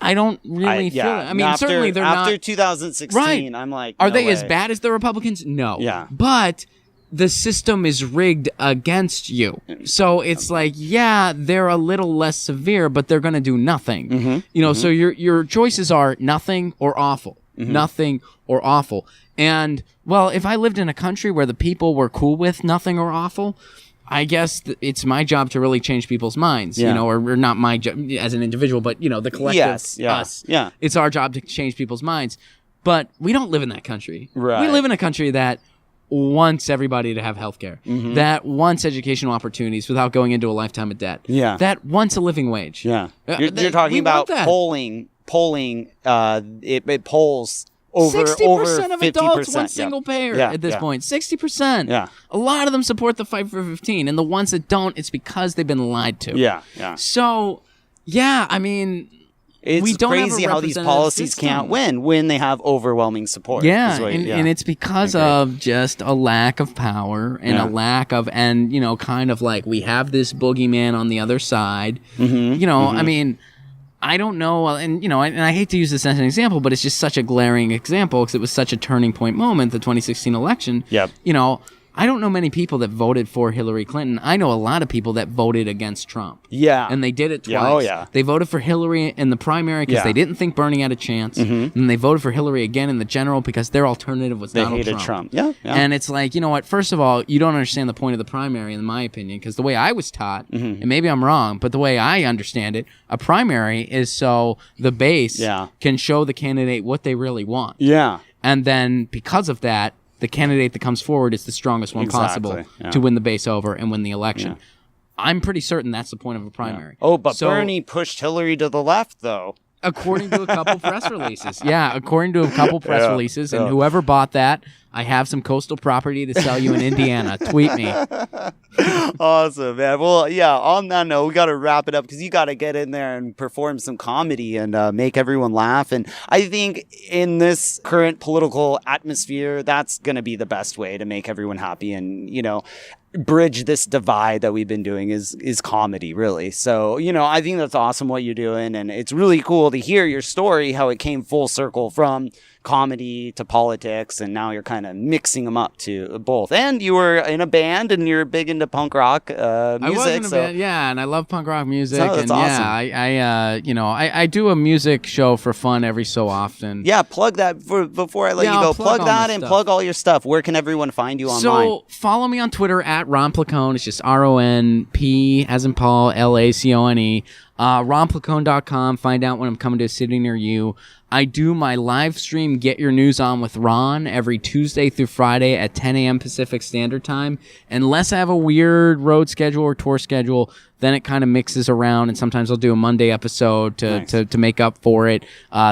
I don't really feel it. I mean, certainly they're not. After 2016, right. I'm like, are no they way. as bad as the Republicans? No. Yeah. But the system is rigged against you. So it's like, yeah, they're a little less severe, but they're going to do nothing. Mm-hmm. So your choices are nothing or awful. Mm-hmm. Nothing or awful. And, well, if I lived in a country where the people were cool with nothing or awful, I guess it's my job to really change people's minds, or not my job as an individual, but, the collective, us. Yeah. It's our job to change people's minds. But we don't live in that country. Right. We live in a country that wants everybody to have health care, that wants educational opportunities without going into a lifetime of debt, that wants a living wage. Yeah. You're talking about polling. It polls over 60% of 50%, adults want single payer at this point. 60%. Yeah. A lot of them support the fight for 15, and the ones that don't, it's because they've been lied to. Yeah. Yeah. So, I mean, it's we don't crazy have a how these representative policies system. can't win when they have overwhelming support. Yeah, and it's because of just a lack of power and a lack of, and kind of like we have this boogeyman on the other side. I mean, I don't know, and and I hate to use this as an example, but it's just such a glaring example because it was such a turning point moment, the 2016 election. Yep. I don't know many people that voted for Hillary Clinton. I know a lot of people that voted against Trump. Yeah. And they did it twice. Yeah, oh, yeah. They voted for Hillary in the primary because they didn't think Bernie had a chance. And they voted for Hillary again in the general because their alternative was Donald Trump. They hated Trump. Yeah, yeah. And it's like, you know what? First of all, you don't understand the point of the primary, in my opinion, because the way I was taught, and maybe I'm wrong, but the way I understand it, a primary is so the base can show the candidate what they really want. Yeah. And then because of that, the candidate that comes forward is the strongest one possible to win the base over and win the election. Yeah. I'm pretty certain that's the point of a primary. Yeah. Oh, but Bernie pushed Hillary to the left, though. According to a couple press releases. Yeah, according to a couple press releases. And whoever bought that, I have some coastal property to sell you in Indiana. Tweet me. Awesome, man. Well, yeah, on that note, we got to wrap it up because you got to get in there and perform some comedy and make everyone laugh. And I think in this current political atmosphere, that's going to be the best way to make everyone happy and, bridge this divide that we've been doing is comedy, really. So, I think that's awesome what you're doing. And it's really cool to hear your story, how it came full circle from comedy to politics, and now you're kind of mixing them up to both. And you were in a band, and you're big into punk rock music. I was in a band, and I love punk rock music. So, that's and awesome. I do a music show for fun every so often. Yeah, plug that before I let you go. Plug that and plug all your stuff. Where can everyone find you online? So follow me on Twitter at Ron Placone. It's just RONP as in Paul LACONE. RonPlacone.com. Find out when I'm coming to a city near you. I do my live stream Get Your News On with Ron every Tuesday through Friday at 10 a.m. Pacific Standard Time. Unless I have a weird road schedule or tour schedule, then it kind of mixes around, and sometimes I'll do a Monday episode to make up for it.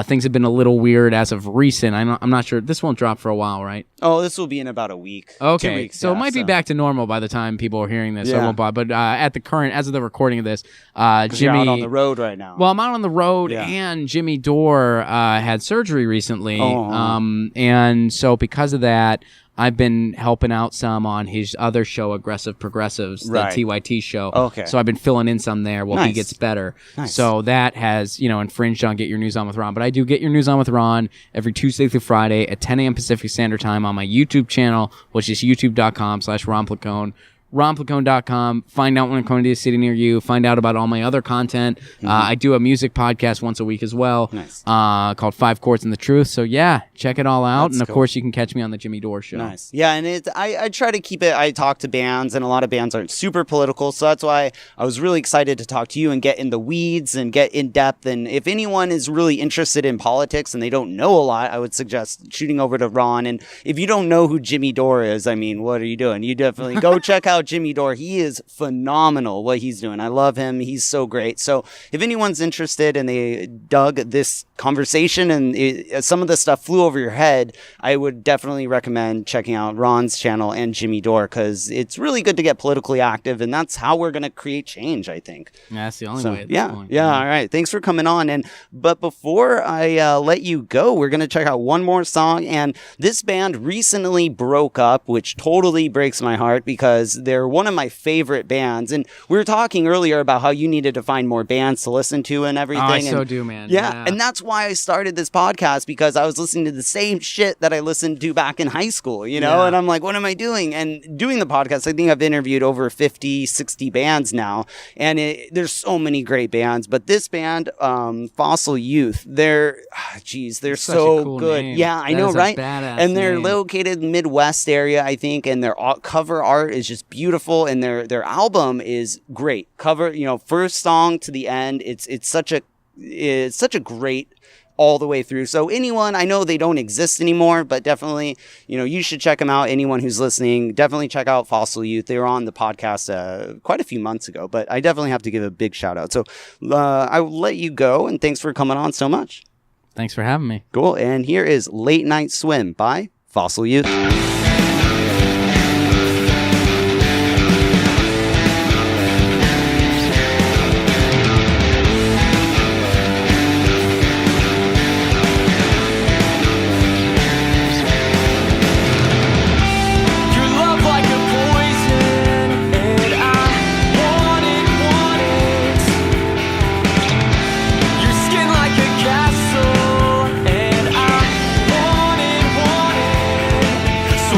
Things have been a little weird as of recent. I'm not sure. This won't drop for a while, right? Oh, this will be in about a week. Okay, 2 weeks, so it might be back to normal by the time people are hearing this. So I won't bother. But as of the recording of this, Jimmy, you're out on the road right now. Well, I'm out on the road, and Jimmy Dore had surgery recently, and so because of that, I've been helping out some on his other show, Aggressive Progressives, the TYT show. Okay. So I've been filling in some there while he gets better. Nice. So that has, infringed on Get Your News On with Ron. But I do Get Your News On with Ron every Tuesday through Friday at 10 a.m. Pacific Standard Time on my YouTube channel, which is youtube.com/Ron Placone. ronplacone.com. Find out when I'm coming to a city near you. Find out about all my other content. I do a music podcast once a week as well. Nice. Called 5 Chords and the Truth. So yeah, check it all out. That's and of cool. course, you can catch me on the Jimmy Dore Show. Nice. Yeah, and I try to keep it, I talk to bands, and a lot of bands aren't super political, so that's why I was really excited to talk to you and get in the weeds and get in depth. And if anyone is really interested in politics and they don't know a lot, I would suggest shooting over to Ron. And if you don't know who Jimmy Dore is, I mean, what are you doing? You definitely go check out Jimmy Dore. He is phenomenal what he's doing. I love him. He's so great. So if anyone's interested and they dug this conversation and some of the stuff flew over your head, I would definitely recommend checking out Ron's channel and Jimmy Dore, because it's really good to get politically active, and that's how we're going to create change, I think. Yeah, that's the only way at this point. Yeah. All right. Thanks for coming on. But before I let you go, we're going to check out one more song. And this band recently broke up, which totally breaks my heart because they're one of my favorite bands. And we were talking earlier about how you needed to find more bands to listen to and everything. Oh, I and so do, man. Yeah. And that's why I started this podcast, because I was listening to the same shit that I listened to back in high school, you know? Yeah. And I'm like, what am I doing? And doing the podcast, I think I've interviewed over 50, 60 bands now. And there's so many great bands. But this band, Fossil Youth, they're Such so a cool good. name. Yeah, I That know, is a right? badass And they're name. located in the Midwest area, I think, and their cover art is just beautiful, and their album is great. Cover, first song to the end, it's such a great all the way through. So anyone, I know they don't exist anymore, but definitely, you should check them out. Anyone who's listening, definitely check out Fossil Youth. They were on the podcast quite a few months ago, but I definitely have to give a big shout out. So I will let you go, and thanks for coming on so much. Thanks for having me. Cool. And here is Late Night Swim by Fossil Youth. Your love like a poison, and I want it. Your skin like a castle, and I want it. So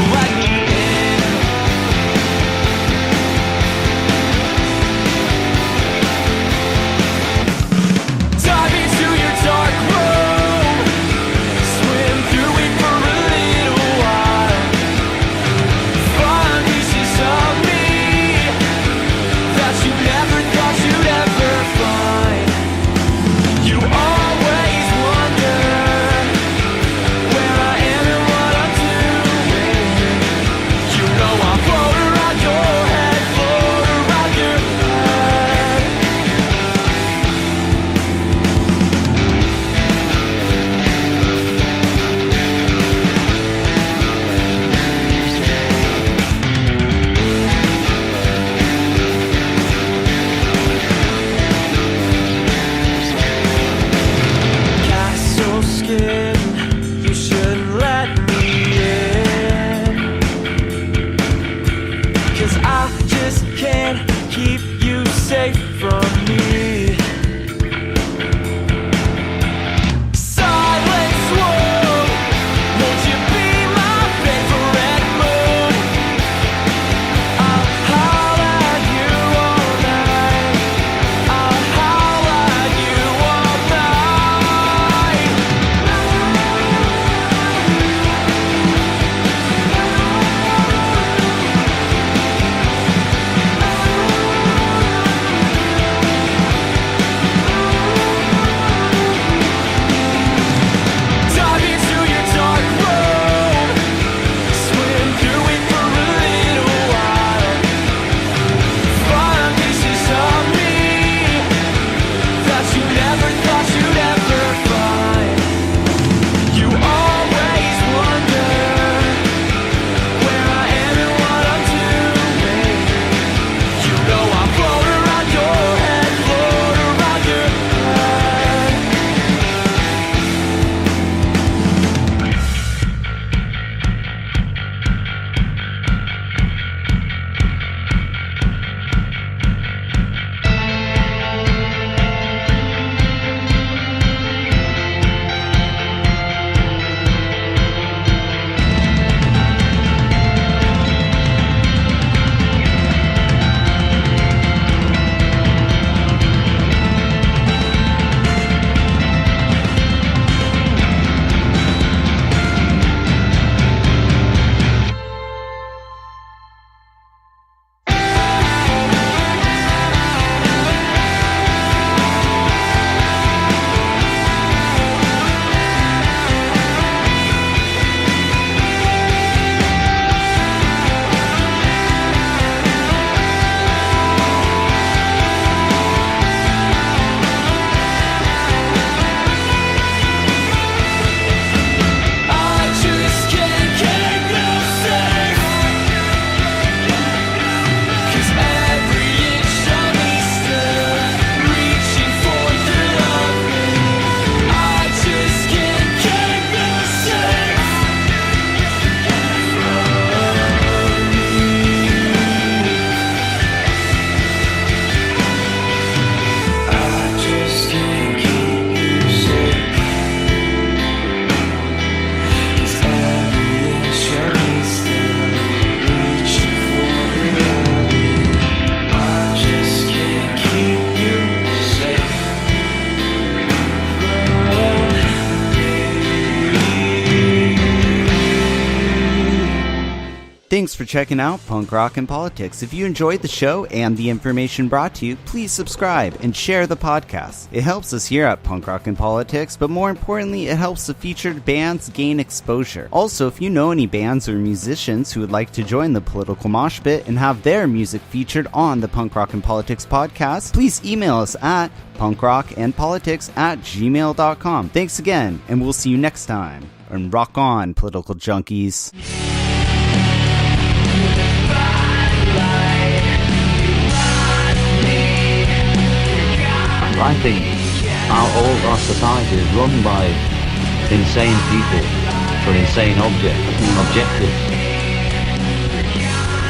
Thanks for checking out Punk Rock and Politics. If you enjoyed the show and the information brought to you, please subscribe and share the podcast. It helps us here at Punk Rock and Politics, but more importantly, it helps the featured bands gain exposure. Also, if you know any bands or musicians who would like to join the political mosh pit and have their music featured on the Punk Rock and Politics podcast, please email us at punkrockandpolitics@gmail.com. Thanks again, and we'll see you next time. And rock on, political junkies. I think all our society is run by insane people for insane objectives.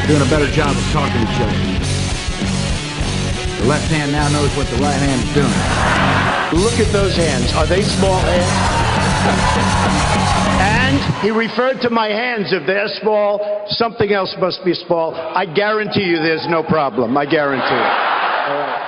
Doing a better job of talking to each other. The left hand now knows what the right hand is doing. Look at those hands. Are they small hands? And he referred to my hands. If they're small, something else must be small. I guarantee you there's no problem. I guarantee it. All right.